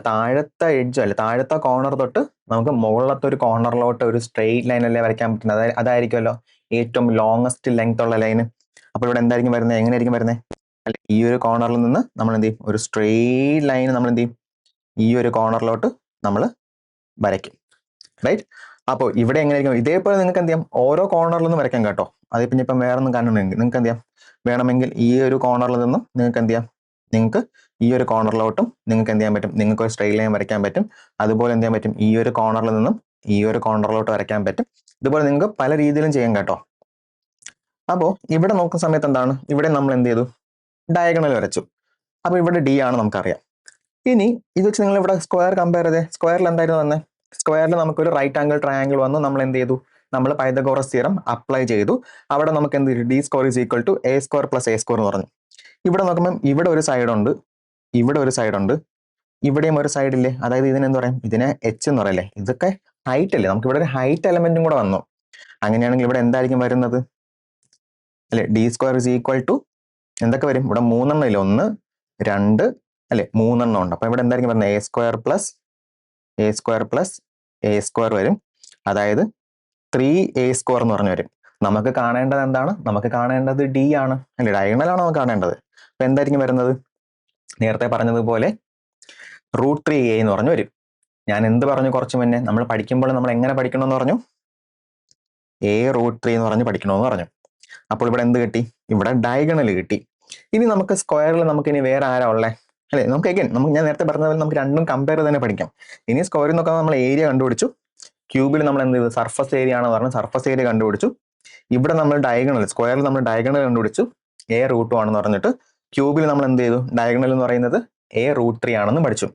താഴത്തെ എഡ്ജ് അല്ലെ, താഴത്തെ കോർണർ തൊട്ട് നമുക്ക് മുകളിലത്തെ ഒരു കോർണറിലോട്ട് ഒരു സ്ട്രെയിറ്റ് ലൈൻ അല്ലേ വരയ്ക്കാൻ പറ്റുന്നത്? അതായിരിക്കുമല്ലോ ഏറ്റവും ലോങ്ങസ്റ്റ് ലെങ്ത് ഉള്ള ലൈന്. അപ്പൊ ഇവിടെ എന്തായിരിക്കും വരുന്നത്? എങ്ങനെയായിരിക്കും വരുന്നത്? അല്ലെ, ഈ ഒരു കോർണറിൽ നിന്ന് നമ്മൾ എന്ത് ചെയ്യും? ഒരു സ്ട്രെയിറ്റ് ലൈൻ നമ്മൾ എന്ത് ചെയ്യും? ഈ ഒരു കോർണറിലോട്ട് നമ്മൾ വരയ്ക്കും. റൈറ്റ്? അപ്പോൾ ഇവിടെ എങ്ങനെയായിരിക്കും? ഇതേപോലെ നിങ്ങൾക്ക് എന്ത് ചെയ്യാം? ഓരോ കോർണറിൽ നിന്നും വരയ്ക്കാം കേട്ടോ. അതിപ്പം ഇപ്പം വേറെ ഒന്നും കാണണമെങ്കിൽ നിങ്ങൾക്ക് എന്ത് ചെയ്യാം? വേണമെങ്കിൽ ഈ ഒരു കോർണറിൽ നിന്നും നിങ്ങൾക്ക് എന്ത് ചെയ്യാം? നിങ്ങൾക്ക് ഈ ഒരു കോർണറിലോട്ടും നിങ്ങൾക്ക് എന്ത് ചെയ്യാൻ പറ്റും? നിങ്ങൾക്ക് ഒരു സ്ട്രെയിറ്റ് ലൈൻ വരയ്ക്കാൻ പറ്റും. അതുപോലെ എന്ത് ചെയ്യാൻ പറ്റും? ഈ ഒരു കോർണറിൽ നിന്നും ഈ ഒരു കോർണറിലോട്ട് വരയ്ക്കാൻ പറ്റും. ഇതുപോലെ നിങ്ങൾക്ക് പല രീതിയിലും ചെയ്യാം കേട്ടോ. അപ്പോൾ ഇവിടെ നോക്കുന്ന സമയത്ത് എന്താണ്? ഇവിടെ നമ്മൾ എന്ത് ചെയ്തു? ഡയഗണൽ വരച്ചു. അപ്പൊ ഇവിടെ ഡി ആണ് നമുക്കറിയാം. ഇനി ഇത് വെച്ച് നിങ്ങൾ ഇവിടെ സ്ക്വയർ കമ്പയർ ചെയ്തേ. സ്ക്വയറിൽ എന്തായിരുന്നു തന്നെ? സ്ക്വയറിൽ നമുക്കൊരു റൈറ്റ് ആംഗിൾ ട്രയാംഗിൾ വന്നു. നമ്മൾ എന്ത് ചെയ്തു? നമ്മൾ പൈതഗോറസ് തിയറം അപ്ലൈ ചെയ്തു. അവിടെ നമുക്ക് എന്ത് ചെയ്തു? d² = a² + a² എന്ന് പറഞ്ഞു. ഇവിടെ നോക്കുമ്പോൾ ഇവിടെ ഒരു സൈഡ് ഉണ്ട്, ഇവിടെ ഒരു സൈഡ് ഉണ്ട്, ഇവിടെയും ഒരു സൈഡ് ഇല്ലേ? അതായത് ഇതിനെന്ത് പറയും? ഇതിനെ h എന്ന് പറയല്ലേ? ഇതൊക്കെ ഹൈറ്റ് അല്ലേ? നമുക്ക് ഇവിടെ ഒരു ഹൈറ്റ് എലമെന്റും കൂടെ വന്നു. അങ്ങനെയാണെങ്കിൽ ഇവിടെ എന്തായിരിക്കും വരുന്നത് അല്ലെ? d² = എന്തൊക്കെ വരും? ഇവിടെ 3 എണ്ണം ഇല്ല, 1, 2 അല്ലെ? 3 എണ്ണം ഉണ്ട്. അപ്പൊ ഇവിടെ എന്തായിരിക്കും വരുന്നത്? a² + a² വരും. അതായത് 3a² എന്ന് പറഞ്ഞു വരും. നമുക്ക് കാണേണ്ടത് എന്താണ്? നമുക്ക് കാണേണ്ടത് ഡി ആണ് അല്ലെ? ഡയഗണൽ ആണ് നമുക്ക് കാണേണ്ടത്. അപ്പൊ എന്തായിരിക്കും വരുന്നത്? നേരത്തെ പറഞ്ഞതുപോലെ √3a എന്ന് പറഞ്ഞു വരും. ഞാൻ എന്ത് പറഞ്ഞു കുറച്ച് മുന്നേ? നമ്മൾ പഠിക്കുമ്പോൾ നമ്മൾ എങ്ങനെ പഠിക്കണമെന്ന് പറഞ്ഞു? a√3 എന്ന് പറഞ്ഞ് പഠിക്കണമെന്ന് പറഞ്ഞു. അപ്പോൾ ഇവിടെ എന്ത് കിട്ടി? ഇവിടെ ഡയഗണൽ കിട്ടി. ഇനി നമുക്ക് സ്ക്വയറിൽ നമുക്ക് ഇനി വേറെ ആരാ ഉള്ളേ അല്ലെ? നമുക്ക് ഞാൻ നേരത്തെ പറഞ്ഞ പോലെ നമുക്ക് രണ്ടും കമ്പയർ തന്നെ പഠിക്കാം. ഇനി സ്ക്വയറിൽ നോക്കാൻ നമ്മൾ ഏരിയ കണ്ടുപിടിച്ചു. ക്യൂബിൽ നമ്മൾ എന്ത് ചെയ്തു? സർഫസ് ഏരിയ ആണെന്ന് പറഞ്ഞു, സർഫസ് ഏരിയ കണ്ടുപിടിച്ചു. ഇവിടെ നമ്മൾ ഡയഗണൽ, സ്ക്വയറിൽ നമ്മൾ ഡയഗണൽ കണ്ടുപിടിച്ചു, a√2 ആണെന്ന് പറഞ്ഞിട്ട്. ക്യൂബിൽ നമ്മൾ എന്ത് ചെയ്തു? ഡയഗണൽ എന്ന് പറയുന്നത് a√3 ആണെന്ന് പഠിച്ചു.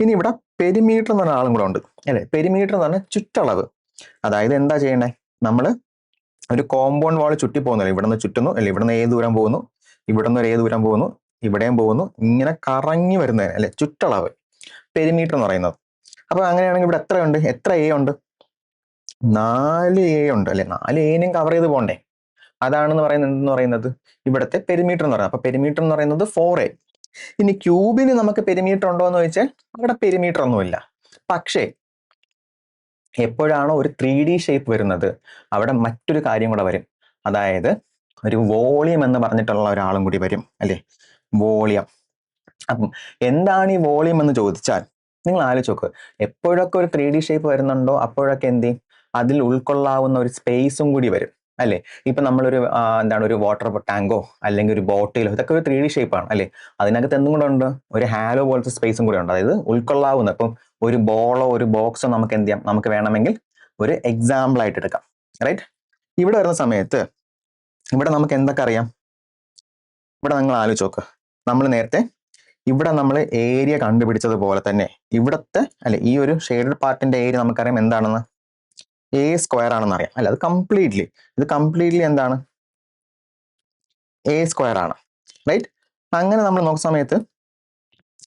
ഇനി ഇവിടെ പെരിമീറ്റർ എന്ന് പറഞ്ഞ ആളും കൂടെ ഉണ്ട് അല്ലെ? പെരിമീറ്റർ എന്ന് പറഞ്ഞാൽ ചുറ്റളവ്. അതായത് എന്താ ചെയ്യണ്ടേ? നമ്മൾ ഒരു കോമ്പൗണ്ട് വാൾ ചുറ്റി പോകുന്നില്ല, ഇവിടെ നിന്ന് ചുറ്റുന്നു അല്ലെ? ഇവിടെ നിന്ന് ഏത് ദൂരം പോകുന്നു, ഇവിടെ നിന്ന് ഏത് ദൂരം പോകുന്നു, ഇവിടെയും പോകുന്നു, ഇങ്ങനെ കറങ്ങി വരുന്നതിന് അല്ലെ? ചുറ്റളവ്. പെരിമീറ്റർ എന്ന് പറയുന്നത്. അപ്പൊ അങ്ങനെയാണെങ്കിൽ ഇവിടെ എത്ര എ ഉണ്ട്? 4A ഉണ്ട് അല്ലെ? 4Aനെയും കവർ ചെയ്ത് പോണ്ടേ? അതാണെന്ന് പറയുന്നത് എന്തെന്ന് പറയുന്നത് ഇവിടുത്തെ പെരിമീറ്റർ എന്ന് പറയുന്നത്. അപ്പൊ പെരിമീറ്റർ എന്ന് പറയുന്നത് 4A. ഇനി ക്യൂബിന് നമുക്ക് പെരിമീറ്റർ ഉണ്ടോ എന്ന് ചോദിച്ചാൽ അവിടെ പെരിമീറ്റർ ഒന്നുമില്ല. പക്ഷേ എപ്പോഴാണോ ഒരു 3D ഷേപ്പ് വരുന്നത് അവിടെ മറ്റൊരു കാര്യം കൂടെ വരും. അതായത് ഒരു വോളിയം എന്ന് പറഞ്ഞിട്ടുള്ള ഒരാളും കൂടി വരും അല്ലെ? വോളിയം. അപ്പം എന്താണ് ഈ വോളിയം എന്ന് ചോദിച്ചാൽ നിങ്ങൾ ആലോചിച്ച് നോക്ക്. എപ്പോഴൊക്കെ ഒരു 3D ഷേപ്പ് വരുന്നുണ്ടോ അപ്പോഴൊക്കെ എന്ത് ചെയ്യും? അതിൽ ഉൾക്കൊള്ളാവുന്ന ഒരു സ്പേസും കൂടി വരും അല്ലെ? ഇപ്പൊ നമ്മളൊരു ഒരു വാട്ടർ ടാങ്കോ അല്ലെങ്കിൽ ഒരു ബോട്ടിലോ ഇതൊക്കെ ഒരു 3D ഷേപ്പാണ് അല്ലെ? അതിനകത്ത് എന്തും കൂടെ ഉണ്ട്? ഒരു ഹാലോ പോലത്തെ സ്പേസും കൂടി ഉണ്ട്. അതായത് ഉൾക്കൊള്ളാവുന്ന ഇപ്പം ഒരു ബോളോ ഒരു ബോക്സോ നമുക്ക് എന്ത് ചെയ്യാം? നമുക്ക് വേണമെങ്കിൽ ഒരു എക്സാമ്പിൾ ആയിട്ട് എടുക്കാം. റൈറ്റ്? ഇവിടെ വരുന്ന സമയത്ത് ഇവിടെ നമുക്ക് എന്തൊക്കെ അറിയാം? ഇവിടെ നിങ്ങൾ ആലോചിച്ച് നോക്ക്. നമ്മൾ നേരത്തെ ഇവിടെ നമ്മൾ ഏരിയ കണ്ടുപിടിച്ചതുപോലെ തന്നെ ഇവിടത്തെ അല്ലെ ഈ ഒരു ഷെയ്ഡഡ് പാർട്ടിന്റെ ഏരിയ നമുക്കറിയാം എന്താണെന്ന്? A² ആണെന്ന് അറിയാം അല്ല? ഇത് കംപ്ലീറ്റ്ലി എന്താണ്? A² ആണ്. റൈറ്റ്? അങ്ങനെ നമ്മൾ നോക്കുന്ന സമയത്ത്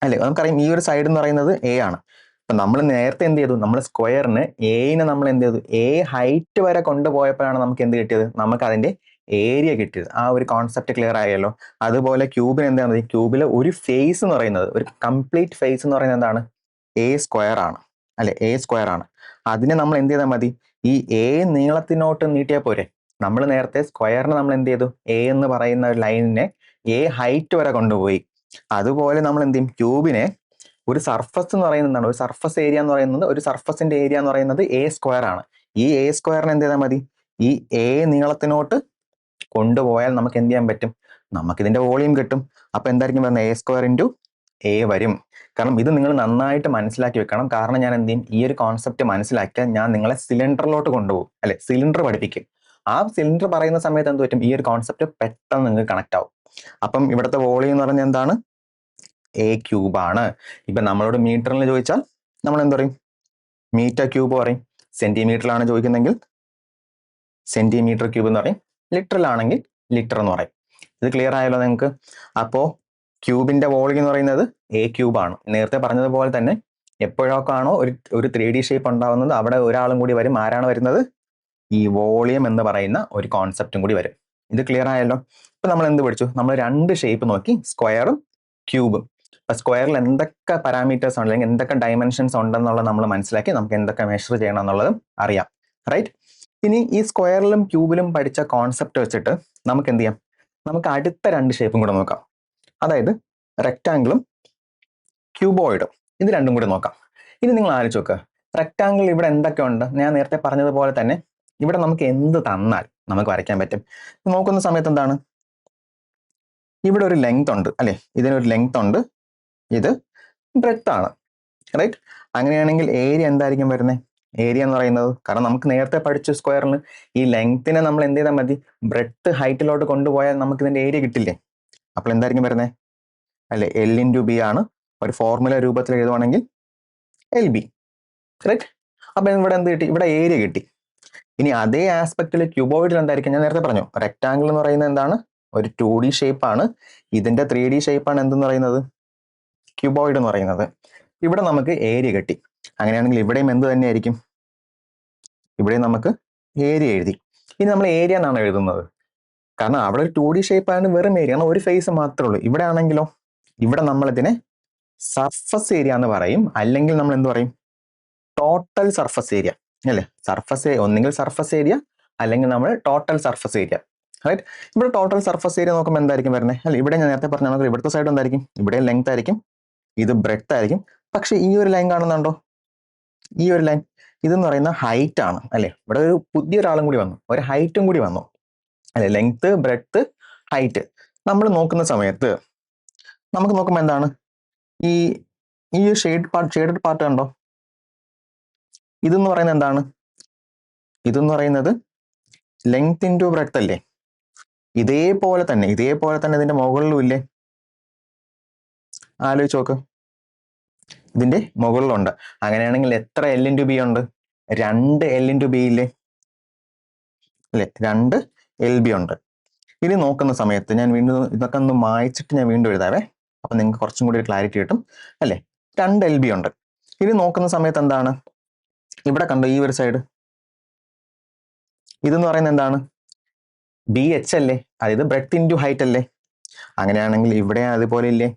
അല്ലെ നമുക്കറിയാം ഈ ഒരു സൈഡ് എന്ന് പറയുന്നത് A ആണ്. അപ്പൊ നമ്മൾ നേരത്തെ എന്ത് ചെയ്തു? നമ്മൾ സ്ക്വയറിന് എനെ നമ്മൾ എന്ത് ചെയ്തു? A ഹൈറ്റ് വരെ കൊണ്ടുപോയപ്പോഴാണ് നമുക്ക് എന്ത് കിട്ടിയത്? നമുക്ക് അതിന്റെ ഏരിയ കിട്ടിയത്. ആ ഒരു കോൺസെപ്റ്റ് ക്ലിയർ ആയല്ലോ. അതുപോലെ ക്യൂബിന് എന്താണ്? ക്യൂബിലെ ഒരു ഫേസ് എന്ന് പറയുന്നത് ഒരു കംപ്ലീറ്റ് ഫേസ് എന്ന് പറയുന്നത് എന്താണ്? A² ആണ് അല്ലെ? A² ആണ്. അതിനെ നമ്മൾ എന്ത് ചെയ്താൽ മതി? ഈ A നീളത്തിനോട്ട് നീട്ടിയാൽ പോരെ? നമ്മൾ നേരത്തെ സ്ക്വയറിന് നമ്മൾ എന്ത് ചെയ്തു? A എന്ന് പറയുന്ന ഒരു ലൈനിനെ A ഹൈറ്റ് വരെ കൊണ്ടുപോയി. അതുപോലെ നമ്മൾ എന്ത് ചെയ്യും? ക്യൂബിനെ ഒരു സർഫസ് എന്ന് പറയുന്നത് എന്താണ്? ഒരു സർഫസ് ഏരിയ എന്ന് പറയുന്നത് ഒരു സർഫസിന്റെ ഏരിയ എന്ന് പറയുന്നത് A² ആണ്. ഈ A² എന്ത് ചെയ്താൽ മതി? ഈ A നീളത്തിനോട്ട് കൊണ്ടുപോയാൽ നമുക്ക് എന്ത് ചെയ്യാൻ പറ്റും? നമുക്ക് ഇതിന്റെ വോളിയം കിട്ടും. അപ്പൊ എന്തായിരിക്കും വരുന്നത്? A² ഇൻറ്റു A വരും. കാരണം ഇത് നിങ്ങൾ നന്നായിട്ട് മനസ്സിലാക്കി വെക്കണം. കാരണം ഞാൻ എന്ത് ചെയ്യും? ഈ ഒരു കോൺസെപ്റ്റ് മനസ്സിലാക്കിയാൽ ഞാൻ നിങ്ങളെ സിലിണ്ടറിലോട്ട് കൊണ്ടുപോകും അല്ലെ? സിലിണ്ടർ പഠിപ്പിക്കും. ആ സിലിണ്ടർ പറയുന്ന സമയത്ത് എന്ത് പറ്റും? ഈ ഒരു കോൺസെപ്റ്റ് പെട്ടെന്ന് നിങ്ങൾക്ക് കണക്ട് ആവും. അപ്പം ഇവിടുത്തെ വോളിയം എന്ന് പറഞ്ഞാൽ എന്താണ്? A³ ആണ്. ഇപ്പൊ നമ്മളോട് മീറ്ററിൽ ചോദിച്ചാൽ നമ്മൾ എന്ത് പറയും? മീറ്റർ ക്യൂബ് പറയും. സെന്റിമീറ്ററിലാണ് ചോദിക്കുന്നെങ്കിൽ സെന്റിമീറ്റർ ക്യൂബ് എന്ന് പറയും. ലിറ്ററിലാണെങ്കിൽ ലിറ്റർ എന്ന് പറയും. ഇത് ക്ലിയർ ആയല്ലോ നിങ്ങൾക്ക്? അപ്പോ ക്യൂബിന്റെ വോളിയം എന്ന് പറയുന്നത് A³ ആണ്. നേരത്തെ പറഞ്ഞതുപോലെ തന്നെ എപ്പോഴൊക്കെയാണോ ഒരു 3D ഷേപ്പ് ഉണ്ടാവുന്നത് അവിടെ ഒരാളും കൂടി വരും. ആരാണ് വരുന്നത്? ഈ വോളിയം എന്ന് പറയുന്ന ഒരു കോൺസെപ്റ്റും കൂടി വരും. ഇത് ക്ലിയർ ആയല്ലോ? ഇപ്പൊ നമ്മൾ എന്ത് പഠിച്ചു? നമ്മൾ രണ്ട് ഷേപ്പ് നോക്കി, സ്ക്വയറും ക്യൂബും. അപ്പൊ സ്ക്വയറിൽ എന്തൊക്കെ പാരാമീറ്റേഴ്സ് ഉണ്ട് അല്ലെങ്കിൽ എന്തൊക്കെ ഡയമെൻഷൻസ് ഉണ്ടെന്നുള്ളത് നമ്മൾ മനസ്സിലാക്കി നമുക്ക് എന്തൊക്കെ മെഷർ ചെയ്യണം എന്നുള്ളതും അറിയാം. റൈറ്റ്? ഇനി ഈ സ്ക്വയറിലും ക്യൂബിലും പഠിച്ച കോൺസെപ്റ്റ് വെച്ചിട്ട് നമുക്ക് എന്ത് ചെയ്യാം? നമുക്ക് അടുത്ത രണ്ട് ഷേപ്പും കൂടെ നോക്കാം. അതായത് റെക്റ്റാങ്കിളും ക്യൂബോയിഡും. ഇത് രണ്ടും കൂടി നോക്കാം. ഇനി നിങ്ങൾ ആലോചിച്ച് നോക്കുക. റെക്റ്റാങ്കിൾ ഇവിടെ എന്തൊക്കെ ഉണ്ട്? ഞാൻ നേരത്തെ പറഞ്ഞതുപോലെ തന്നെ ഇവിടെ നമുക്ക് എന്ത് തന്നാൽ നമുക്ക് വരയ്ക്കാൻ പറ്റും. നോക്കുന്ന സമയത്ത് എന്താണ്? ഇവിടെ ഒരു ലെങ്ത് ഉണ്ട് അല്ലെ? ഇതിനൊരു ലെങ്ത് ഉണ്ട്. ഇത് ബ്രെഡ്ത്ത് ആണ്. റൈറ്റ്? അങ്ങനെയാണെങ്കിൽ ഏരിയ എന്തായിരിക്കും വരുന്നത്? ഏരിയ എന്ന് പറയുന്നത്, കാരണം നമുക്ക് നേരത്തെ പഠിച്ച സ്ക്വയറിന് ഈ ലെങ്ത്തിനെ നമ്മൾ എന്ത് ചെയ്താൽ മതി? ബ്രെഡ്ത്ത് ഹൈറ്റിലോട്ട് കൊണ്ടുപോയാൽ നമുക്ക് ഇതിന്റെ ഏരിയ കിട്ടില്ലേ? അപ്പോൾ എന്തായിരിക്കും വരുന്നത്? അല്ലെ? L/B ആണ്. ഒരു ഫോർമുല രൂപത്തിൽ എഴുതുവാണെങ്കിൽ LB. റൈറ്റ്? അപ്പൊ ഇവിടെ എന്ത് കിട്ടി? ഇവിടെ ഏരിയ കിട്ടി. ഇനി അതേ ആസ്പെക്റ്റിൽ ക്യൂബോയിഡിൽ എന്തായിരിക്കും? ഞാൻ നേരത്തെ പറഞ്ഞു റെക്ടാങ്കിൾ എന്ന് പറയുന്നത് എന്താണ്? ഒരു 2D ഷേപ്പ് ആണ്. ഇതിന്റെ 3D ഷേപ്പ് ആണ് എന്തെന്ന് പറയുന്നത്? ക്യൂബോയിഡ് എന്ന് പറയുന്നത്. ഇവിടെ നമുക്ക് ഏരിയ കിട്ടി. അങ്ങനെയാണെങ്കിൽ ഇവിടെയും എന്ത് തന്നെയായിരിക്കും? ഇവിടെ നമുക്ക് ഏരിയ എഴുതി. ഇനി നമ്മൾ ഏരിയ എന്നാണ് എഴുതുന്നത്. കാരണം അവിടെ ഒരു 2D ഷേപ്പ് ആണ്, വെറും ഏരിയ ആണ്, ഒരു ഫേസ് മാത്രമേ ഉള്ളൂ. ഇവിടെ ആണെങ്കിലോ ഇവിടെ നമ്മൾ ഇതിനെ സർഫസ് ഏരിയ എന്ന് പറയും. അല്ലെങ്കിൽ നമ്മൾ എന്ത് പറയും? ടോട്ടൽ സർഫസ് ഏരിയ അല്ലെ? ഒന്നെങ്കിൽ സർഫസ് ഏരിയ അല്ലെങ്കിൽ നമ്മൾ ടോട്ടൽ സർഫസ് ഏരിയ. റൈറ്റ്? ഇവിടെ ടോട്ടൽ സർഫസ് ഏരിയ നോക്കുമ്പോൾ എന്തായിരിക്കും വരുന്നത്? അല്ലെ? ഇവിടെ ഞാൻ നേരത്തെ പറഞ്ഞാൽ ഇവിടുത്തെ സൈഡ് എന്തായിരിക്കും? ഇവിടെ ലെങ്ത് ആയിരിക്കും, ഇത് ബ്രെഡ്ത്ത് ആയിരിക്കും. പക്ഷെ ഈ ഒരു ലൈൻ കാണുന്നുണ്ടോ? ഈ ഒരു ലൈൻ ഇതെന്ന് പറയുന്ന ഹൈറ്റ് ആണ് അല്ലെ? ഇവിടെ ഒരു പുതിയൊരാളും കൂടി വന്നു, ഒരു ഹൈറ്റും കൂടി വന്നു അല്ലെ? ലെങ്ത്, ബ്രെഡ്ത്ത്, ഹൈറ്റ് നമ്മൾ നോക്കുന്ന സമയത്ത് നമുക്ക് നോക്കുമ്പോൾ എന്താണ്? ഈ ഷെയ്ഡഡ് പാർട്ട് കണ്ടോ? ഇതെന്ന് പറയുന്നത് എന്താണ്? ഇതെന്ന് പറയുന്നത് ലെങ്ത് ഇൻറ്റു ബ്രെഡ്ത്ത് അല്ലേ? ഇതേപോലെ തന്നെ ഇതിന്റെ മുകളിലും ഇല്ലേ? ആലോചിച്ച് നോക്ക്. ഇതിന്റെ മുകളിലുണ്ട്. അങ്ങനെയാണെങ്കിൽ എത്ര L/B ഉണ്ട്? 2 L/B ഇല്ലേ? അല്ലെ? 2 LB ഉണ്ട്. ഇനി നോക്കുന്ന സമയത്ത് ഞാൻ വീണ്ടും ഇതൊക്കെ ഒന്ന് മായ്ച്ചിട്ട് ഞാൻ വീണ്ടും എഴുതാവേ. അപ്പൊ നിങ്ങൾക്ക് കുറച്ചും കൂടി ഒരു ക്ലാരിറ്റി കിട്ടും അല്ലെ? 2 LB ഉണ്ട്. ഇനി നോക്കുന്ന സമയത്ത് എന്താണ്, ഇവിടെ കണ്ടോ ഈ ഒരു സൈഡ്, ഇതെന്ന് പറയുന്നത് എന്താണ്, ബി എച്ച് അല്ലേ, അതായത് ബ്രെഡ്ത്ത് ഇൻറ്റു ഹൈറ്റ് അല്ലേ. അങ്ങനെയാണെങ്കിൽ ഇവിടെ അതുപോലെ ഇല്ലേ.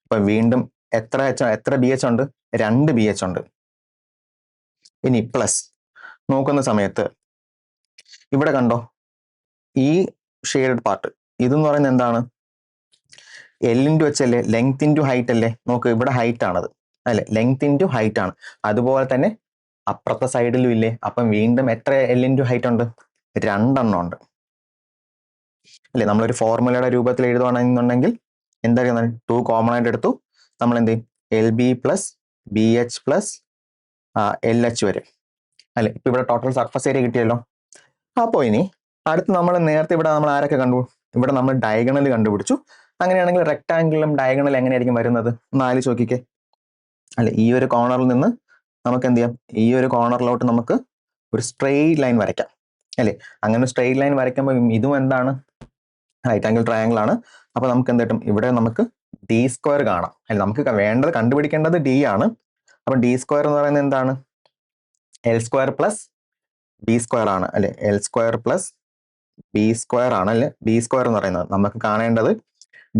അപ്പൊ വീണ്ടും എത്ര ബി എച്ച് ഉണ്ട്, 2 ബി എച്ച് ഉണ്ട്. ഇനി പ്ലസ് നോക്കുന്ന സമയത്ത് ഇവിടെ കണ്ടോ ഈ ഷെയ്ഡ് പാർട്ട്, ഇതെന്ന് പറയുന്നത് എന്താണ്, എൽ ഇൻറ്റു എച്ച് അല്ലേ, ലെങ്ത് ഇൻറ്റു ഹൈറ്റ് അല്ലേ. നോക്ക് ഇവിടെ ഹൈറ്റ് ആണത് അല്ലെ, ലെങ്ത് ഇൻറ്റു ഹൈറ്റ് ആണ്. അതുപോലെ തന്നെ അപ്പുറത്തെ സൈഡിലും ഇല്ലേ. അപ്പം വീണ്ടും എത്ര എൽ ഇൻറ്റു ഹൈറ്റ് ഉണ്ട്, 2 ഉണ്ട് അല്ലെ. നമ്മളൊരു ഫോർമുലയുടെ രൂപത്തിൽ എഴുതുകയാണെന്നുണ്ടെങ്കിൽ എന്തായിരുന്നു, 2 കോമൺ ആയിട്ട് എടുത്തു, നമ്മൾ എന്ത് ചെയ്യും, L B plus B H plus L H വരും അല്ലെ. ഇപ്പൊ ഇവിടെ ടോട്ടൽ സർഫസ് ഏരിയ കിട്ടിയല്ലോ. അപ്പോൾ ഇനി അടുത്ത് നമ്മൾ നേരത്തെ ഇവിടെ നമ്മൾ ആരൊക്കെ കണ്ടു, ഇവിടെ നമ്മൾ ഡയഗണൽ കണ്ടുപിടിച്ചു. അങ്ങനെയാണെങ്കിൽ റെക്ടാംഗിളും ഡയഗണൽ എങ്ങനെയായിരിക്കും വരുന്നത്, ഒന്ന് ആലോചിച്ച് നോക്കിക്കേ അല്ലെ. ഈ ഒരു കോർണറിൽ നിന്ന് നമുക്ക് എന്ത് ചെയ്യാം, ഈ ഒരു കോർണറിലോട്ട് നമുക്ക് ഒരു സ്ട്രെയിറ്റ് ലൈൻ വരയ്ക്കാം അല്ലെ. അങ്ങനെ സ്ട്രെയിറ്റ് ലൈൻ വരയ്ക്കുമ്പോൾ ഇതും എന്താണ്, റൈറ്റ് ആംഗിൾ ട്രയാംഗിൾ ആണ്. അപ്പൊ നമുക്ക് എന്ത് കിട്ടും, ഇവിടെ നമുക്ക് ഡി സ്ക്വയർ കാണാം അല്ലെ. നമുക്ക് വേണ്ടത് കണ്ടുപിടിക്കേണ്ടത് ഡി ആണ്. അപ്പൊ ഡി സ്ക്വയർ എന്ന് പറയുന്നത് എന്താണ്, L square plus B square ആണ് അല്ലെ. L square plus B square ആണ് അല്ലെ. ബി സ്ക്വയർ എന്ന് പറയുന്നത് നമുക്ക് കാണേണ്ടത്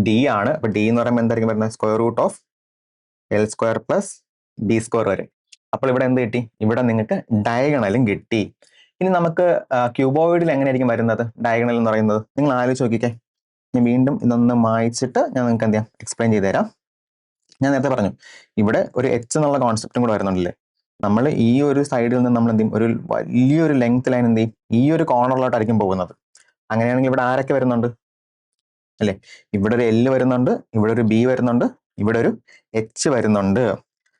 ഡി ആണ്. അപ്പൊ ഡി എന്ന് പറയുമ്പോൾ എന്തായിരിക്കും വരുന്നത്, square root of L square plus B square വരും. അപ്പോൾ ഇവിടെ എന്ത് കിട്ടി, ഇവിടെ നിങ്ങൾക്ക് ഡയഗണലും കിട്ടി. ഇനി നമുക്ക് ക്യൂബോയിഡിൽ എങ്ങനെയായിരിക്കും വരുന്നത് ഡയഗണൽ എന്ന് പറയുന്നത്, നിങ്ങൾ ആലോചിച്ച് നോക്കിക്കേ. ഞാൻ വീണ്ടും ഇതൊന്ന് മായ്ച്ചിട്ട് ഞാൻ നിങ്ങൾക്ക് എന്ത് ചെയ്യാം, എക്സ്പ്ലെയിൻ ചെയ്ത് തരാം. ഞാൻ നേരത്തെ പറഞ്ഞു ഇവിടെ ഒരു എച്ച് എന്നുള്ള കോൺസെപ്റ്റും കൂടെ വരുന്നുണ്ടല്ലേ. നമ്മൾ ഈ ഒരു സൈഡിൽ നിന്ന് നമ്മൾ എന്ത് ചെയ്യും, ഒരു വലിയൊരു ലെങ്ത് ലൈൻ എന്ത് ചെയ്യും, ഈ ഒരു കോർണറിലോട്ടായിരിക്കും പോകുന്നത്. അങ്ങനെയാണെങ്കിൽ ഇവിടെ ആരൊക്കെ വരുന്നുണ്ട് അല്ലെ, ഇവിടെ ഒരു എൽ വരുന്നുണ്ട്, ഇവിടെ ഒരു ബി വരുന്നുണ്ട്, ഇവിടെ ഒരു എച്ച് വരുന്നുണ്ട്.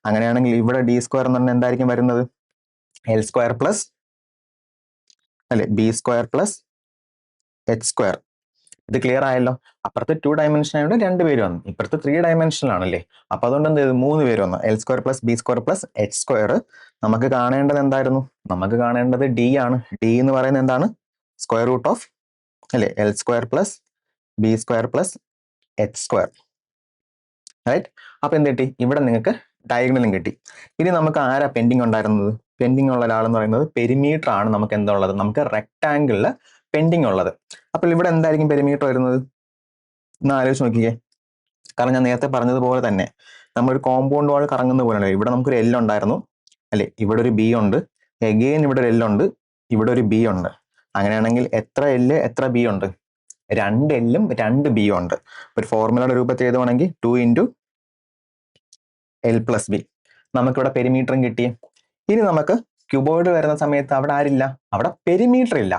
അങ്ങനെയാണെങ്കിൽ ഇവിടെ ഡി സ്ക്വയർ എന്ന് പറഞ്ഞാൽ എന്തായിരിക്കും വരുന്നത്, എൽ സ്ക്വയർ പ്ലസ് അല്ലെ B square plus H square. ഇത് ക്ലിയർ ആയല്ലോ. അപ്പുറത്ത് 2 ഡയമെൻഷൻ ആയതുകൊണ്ട് 2 പേര് വന്നു, ഇപ്പുറത്ത് 3 ഡയമെൻഷനിൽ ആണല്ലേ. അപ്പൊ അതുകൊണ്ട് എന്ത് ചെയ്തു, 3 പേര് വന്നു, L square plus B square plus H square. നമുക്ക് കാണേണ്ടത് എന്തായിരുന്നു, നമുക്ക് കാണേണ്ടത് ഡി ആണ്. ഡി എന്ന് പറയുന്നത് എന്താണ്, സ്ക്വയർ റൂട്ട് ഓഫ് അല്ലെ L square plus B square plus H square right. അപ്പൊ എന്ത് കിട്ടി, ഇവിടെ നിങ്ങൾക്ക് ഡയഗണലും കിട്ടി. ഇനി നമുക്ക് ആരാ പെൻഡിങ് ഉണ്ടായിരുന്നത്, പെൻഡിങ് ഉള്ള ഒരാളെന്ന് പറയുന്നത് പെരിമീറ്റർ ആണ്. നമുക്ക് എന്തുള്ളത്, നമുക്ക് റെക്ടാംഗിളില് പെൻഡിങ് ഉള്ളത്. അപ്പോൾ ഇവിടെ എന്തായിരിക്കും പെരിമീറ്റർ വരുന്നത്, ഒന്ന് ആലോചിച്ച് നോക്കിക്കേ. കാരണം ഞാൻ നേരത്തെ പറഞ്ഞതുപോലെ തന്നെ നമ്മളൊരു കോമ്പൗണ്ട് വാൾ കറങ്ങുന്ന പോലെയാണ്. ഇവിടെ നമുക്കൊരു എൽ ഉണ്ടായിരുന്നു അല്ലെ, ഇവിടെ ഒരു ബി ഉണ്ട്, എഗെയിൻ ഇവിടെ ഒരു എൽ ഉണ്ട്, ഇവിടെ ഒരു ബി ഉണ്ട്. അങ്ങനെയാണെങ്കിൽ എത്ര എല്ല് എത്ര ബി ഉണ്ട്, 2 എല്ലും 2 ബി ഉണ്ട്. ഒരു ഫോർമുലയുടെ രൂപത്തിൽ എഴുതുവാണെങ്കിൽ 2 ഇൻറ്റു എൽ പ്ലസ് ബി. നമുക്കിവിടെ പെരിമീറ്ററും കിട്ടി. ഇനി നമുക്ക് ക്യൂബോയിഡ് വരുന്ന സമയത്ത് അവിടെ ആരില്ല, അവിടെ പെരിമീറ്റർ ഇല്ല.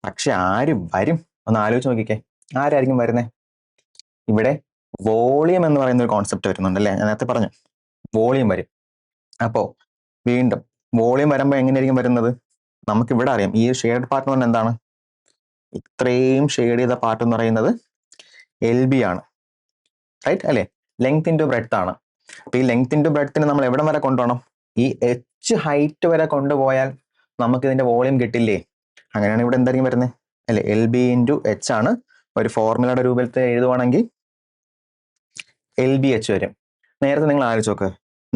പക്ഷെ ആര് വരും, ഒന്ന് ആലോചിച്ച് നോക്കിക്കേ, ആരായിരിക്കും വരുന്നത്. ഇവിടെ വോളിയം എന്ന് പറയുന്ന ഒരു കോൺസെപ്റ്റ് വരുന്നുണ്ട് അല്ലേ, ഞാൻ നേരത്തെ പറഞ്ഞു വോളിയം വരും. അപ്പോ വീണ്ടും വോളിയം വരുമ്പോൾ എങ്ങനെയായിരിക്കും വരുന്നത്, നമുക്ക് ഇവിടെ അറിയാം ഈ ഷെയ്ഡ് പാർട്ട് എന്ന് പറഞ്ഞാൽ എന്താണ്, ഇത്രയും ഷെയ്ഡ് ചെയ്ത പാർട്ട് എന്ന് പറയുന്നത് എൽ ബി ആണ് റൈറ്റ് അല്ലെ. ലെങ്ത് ഇൻറ്റു ബ്രെഡ്ത്ത് ആണ്. അപ്പൊ ഈ ലെങ്ത് ഇൻറ്റു ബ്രെഡ്ത്തിന് നമ്മൾ എവിടം വരെ കൊണ്ടുപോകണം, ഈ എച്ച് ഹൈറ്റ് വരെ കൊണ്ടുപോയാൽ നമുക്ക് ഇതിന്റെ വോളിയം കിട്ടില്ലേ. അങ്ങനെയാണ് ഇവിടെ എന്തായിരിക്കും വരുന്നത് അല്ലെ, എൽ ബി ഇൻറ്റു എച്ച് ആണ്. ഒരു ഫോർമുലയുടെ രൂപത്തിൽ എഴുതുവാണെങ്കിൽ എൽ ബി എച്ച് വരും. നേരത്തെ നിങ്ങൾ ആലോചിച്ച് നോക്ക്,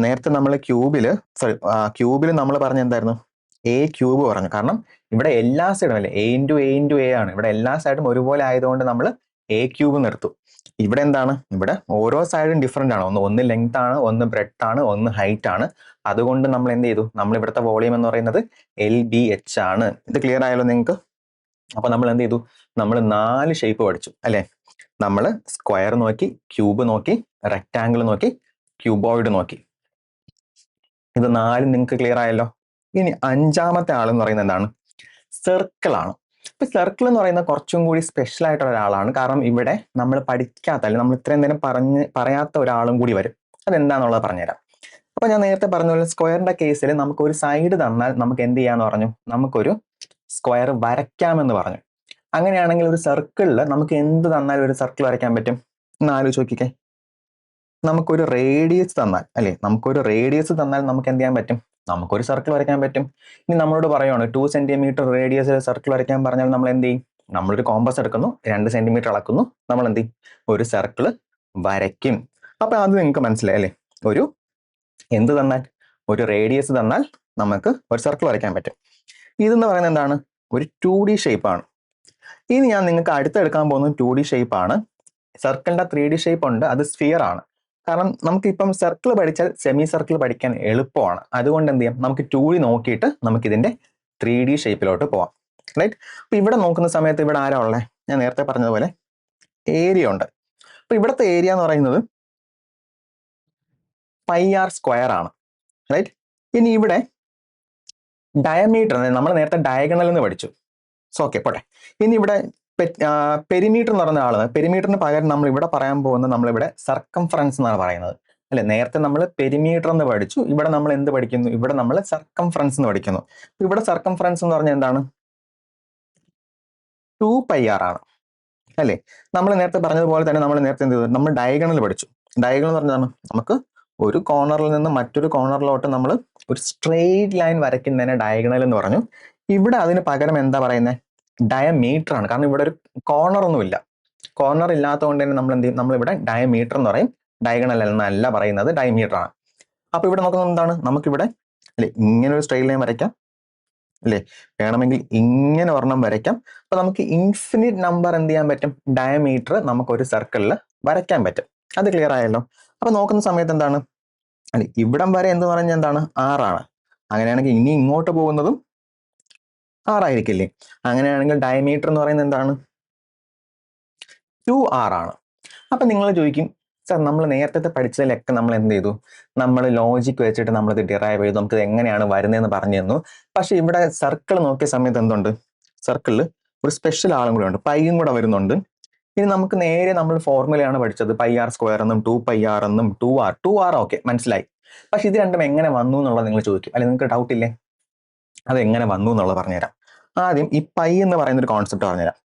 നേരത്തെ നമ്മൾ ക്യൂബിൽ നമ്മൾ പറഞ്ഞ എന്തായിരുന്നു, എ ക്യൂബ് പറഞ്ഞു. കാരണം ഇവിടെ എല്ലാ സൈഡും അല്ലെ, എ ഇൻറ്റു എ ആണ്. ഇവിടെ എല്ലാ സൈഡും ഒരുപോലെ ആയതുകൊണ്ട് നമ്മൾ എ ക്യൂബ് നിർത്തും. ഇവിടെ എന്താണ്, ഇവിടെ ഓരോ സൈഡും ഡിഫറെന്റ് ആണ്. ഒന്ന് ലെങ്ത് ആണ്, ഒന്ന് ബ്രെഡ്ത്ത് ആണ്, ഒന്ന് ഹൈറ്റ് ആണ്. അതുകൊണ്ട് നമ്മൾ എന്ത് ചെയ്തു, നമ്മൾ ഇവിടുത്തെ വോളിയം എന്ന് പറയുന്നത് എൽ ബി എച്ച് ആണ്. ഇത് ക്ലിയർ ആയല്ലോ നിങ്ങൾക്ക്. അപ്പൊ നമ്മൾ എന്ത് ചെയ്തു, നമ്മൾ 4 ഷേപ്പ് പഠിച്ചു അല്ലെ. നമ്മൾ സ്ക്വയർ നോക്കി, ക്യൂബ് നോക്കി, റെക്ടാംഗിൾ നോക്കി, ക്യൂബോയിഡ് നോക്കി. ഇത് 4 നിങ്ങൾക്ക് ക്ലിയർ ആയല്ലോ. ഇനി 5ാമത്തെ ആളെന്ന് പറയുന്നത് എന്താണ്, സർക്കിൾ ആണ്. ഇപ്പൊ സർക്കിൾ എന്ന് പറയുന്നത് കുറച്ചും കൂടി സ്പെഷ്യൽ ആയിട്ടുള്ള ഒരാളാണ്. കാരണം ഇവിടെ നമ്മൾ പഠിക്കാത്ത അല്ലെങ്കിൽ നമ്മൾ ഇത്രയും നേരം പറയാത്ത ഒരാളും കൂടി വരും. അതെന്താന്നുള്ളത് പറഞ്ഞുതരാം. അപ്പൊ ഞാൻ നേരത്തെ പറഞ്ഞ പോലെ സ്ക്വയറിന്റെ കേസിൽ നമുക്ക് ഒരു സൈഡ് തന്നാൽ നമുക്ക് എന്ത് ചെയ്യാന്ന് പറഞ്ഞു, നമുക്കൊരു സ്ക്വയർ വരയ്ക്കാമെന്ന് പറഞ്ഞു. അങ്ങനെയാണെങ്കിൽ ഒരു സർക്കിളിൽ നമുക്ക് എന്ത് തന്നാലും ഒരു സർക്കിൾ വരയ്ക്കാൻ പറ്റും, ഒന്ന് ആലോചിച്ച് നോക്കിക്കേ. നമുക്കൊരു റേഡിയസ് തന്നാൽ അല്ലെ, നമുക്കൊരു റേഡിയസ് തന്നാൽ നമുക്ക് എന്ത് ചെയ്യാൻ പറ്റും, നമുക്കൊരു സർക്കിൾ വരയ്ക്കാൻ പറ്റും. ഇനി നമ്മളോട് പറയുവാണ് 2 സെന്റിമീറ്റർ റേഡിയസിൽ സർക്കിൾ വരയ്ക്കാൻ പറഞ്ഞാൽ നമ്മൾ എന്ത് ചെയ്യും, നമ്മളൊരു കോമ്പസ് എടുക്കുന്നു, 2 സെന്റിമീറ്റർ അളക്കുന്നു, നമ്മൾ എന്ത് ചെയ്യും, ഒരു സർക്കിൾ വരയ്ക്കും. അപ്പൊ അത് നിങ്ങൾക്ക് മനസ്സിലായി അല്ലെ. ഒരു എന്ത് തന്നാൽ? ഒരു റേഡിയസ് തന്നാൽ നമുക്ക് ഒരു സർക്കിൾ വരയ്ക്കാൻ പറ്റും. ഇതെന്ന് പറയുന്നത് എന്താണ്? ഒരു 2D ഷേപ്പ് ആണ്. ഇനി ഞാൻ നിങ്ങൾക്ക് അടുത്തെടുക്കാൻ പോകുന്നത് 2D ഷേപ്പ് ആണ്. സർക്കിളിന്റെ 3D ഷേപ്പ് ഉണ്ട്, അത് സ്ഫിയർ ആണ്. കാരണം നമുക്കിപ്പം സർക്കിൾ പഠിച്ചാൽ സെമി സർക്കിൾ പഠിക്കാൻ എളുപ്പമാണ്. അതുകൊണ്ട് എന്ത് ചെയ്യാം, നമുക്ക് 2D നോക്കിയിട്ട് നമുക്ക് ഇതിന്റെ 3D ഷേപ്പിലോട്ട് പോവാം. റൈറ്റ്? അപ്പൊ ഇവിടെ നോക്കുന്ന സമയത്ത് ഇവിടെ ആരാ ഉള്ളത്? ഞാൻ നേരത്തെ പറഞ്ഞതുപോലെ ഏരിയ ഉണ്ട്. അപ്പൊ ഇവിടുത്തെ ഏരിയ എന്ന് പറയുന്നത് πr² ആണ്. റൈറ്റ്? ഇനി ഇവിടെ ഡയമീറ്റർ നമ്മൾ നേരത്തെ ഡയഗണൽ എന്ന് പഠിച്ചു. സോ ഓക്കെ പോട്ടെ. ഇനി ഇവിടെ പെരിമീറ്റർ എന്ന് പറയുന്ന ആള്, പെരിമീറ്ററിന് പകരം നമ്മൾ ഇവിടെ പറയാൻ പോകുന്നത് നമ്മളിവിടെ സർക്കംഫറൻസ് എന്നാണ് പറയുന്നത് അല്ലെ. നേരത്തെ നമ്മൾ പെരിമീറ്റർ എന്ന് പഠിച്ചു, ഇവിടെ നമ്മൾ എന്ത് പഠിക്കുന്നു? ഇവിടെ നമ്മൾ സർക്കംഫറൻസ് എന്ന് പഠിക്കുന്നു. ഇവിടെ സർക്കംഫറൻസ് എന്ന് പറഞ്ഞാൽ എന്താണ്? 2πr ആണ് അല്ലേ. നമ്മൾ നേരത്തെ പറഞ്ഞതുപോലെ തന്നെ നമ്മൾ നേരത്തെ എന്ത് ചെയ്തു? നമ്മൾ ഡയഗണൽ പഠിച്ചു. ഡയഗണൽ എന്ന് പറഞ്ഞാൽ നമുക്ക് ഒരു കോർണറിൽ നിന്ന് മറ്റൊരു കോർണറിലോട്ട് നമ്മൾ ഒരു സ്ട്രെയിറ്റ് ലൈൻ വരയ്ക്കുന്നതിനെ ഡയഗണൽ എന്ന് പറഞ്ഞു. ഇവിടെ അതിന് പകരം എന്താ പറയുന്നത്? ഡയമീറ്റർ ആണ്. കാരണം ഇവിടെ ഒരു കോർണർ ഒന്നുമില്ല. കോർണർ ഇല്ലാത്തതുകൊണ്ട് തന്നെ നമ്മൾ എന്ത് ചെയ്യും? നമ്മളിവിടെ ഡയമീറ്റർ എന്ന് പറയും, ഡയഗണൽ എന്നല്ല പറയുന്നത്, ഡയമീറ്റർ ആണ്. അപ്പൊ ഇവിടെ നോക്കുന്നത് എന്താണ്? നമുക്കിവിടെ അല്ലെ ഇങ്ങനെ ഒരു സ്ട്രെയിറ്റ് ലൈൻ വരയ്ക്കാം അല്ലേ, വേണമെങ്കിൽ ഇങ്ങനെ ഒരെണ്ണം വരയ്ക്കാം. അപ്പൊ നമുക്ക് ഇൻഫിനിറ്റ് നമ്പർ എന്ത് ചെയ്യാൻ പറ്റും? ഡയമീറ്റർ നമുക്ക് ഒരു സർക്കിളിൽ വരയ്ക്കാൻ പറ്റും. അത് ക്ലിയർ ആയല്ലോ. അപ്പൊ നോക്കുന്ന സമയത്ത് എന്താണ്? അല്ലെ ഇവിടം വരെ എന്ന് പറഞ്ഞാൽ എന്താണ്? 6 ആണ്. അങ്ങനെയാണെങ്കിൽ ഇനി ഇങ്ങോട്ട് പോകുന്നതും 6 ആയിരിക്കില്ലേ? അങ്ങനെയാണെങ്കിൽ ഡയമീറ്റർ എന്ന് പറയുന്നത് എന്താണ്? 2r ആണ്. അപ്പൊ നിങ്ങൾ ചോദിക്കും, സാർ നമ്മൾ നേരത്തെ പഠിച്ചതിലൊക്കെ നമ്മൾ എന്ത് ചെയ്തു? നമ്മൾ ലോജിക് വെച്ചിട്ട് നമ്മളിത് ഡിറൈവ് ചെയ്തു, നമുക്ക് എങ്ങനെയാണ് വരുന്നതെന്ന് പറഞ്ഞു തന്നു. പക്ഷെ ഇവിടെ സർക്കിൾ നോക്കിയ സമയത്ത് എന്തുണ്ട്? സർക്കിളിൽ ഒരു സ്പെഷ്യൽ ആളും കൂടെ ഉണ്ട്, പൈയും കൂടെ വരുന്നുണ്ട്. ഇനി നമുക്ക് നേരെ നമ്മൾ ഫോർമുലയാണ് പഠിച്ചത്, πr² എന്നും 2πr എന്നും 2r ഓക്കെ മനസ്സിലായി. പക്ഷെ ഇത് രണ്ടും എങ്ങനെ വന്നു എന്നുള്ളത് നിങ്ങൾ ചോദിക്കും അല്ലെ, നിങ്ങൾക്ക് ഡൗട്ട് ഇല്ലേ? അത് എങ്ങനെ വന്നു എന്നുള്ളത് പറഞ്ഞുതരാം. ആദ്യം ഈ പൈ എന്ന് പറയുന്ന ഒരു കോൺസെപ്റ്റ് പറഞ്ഞുതരാം.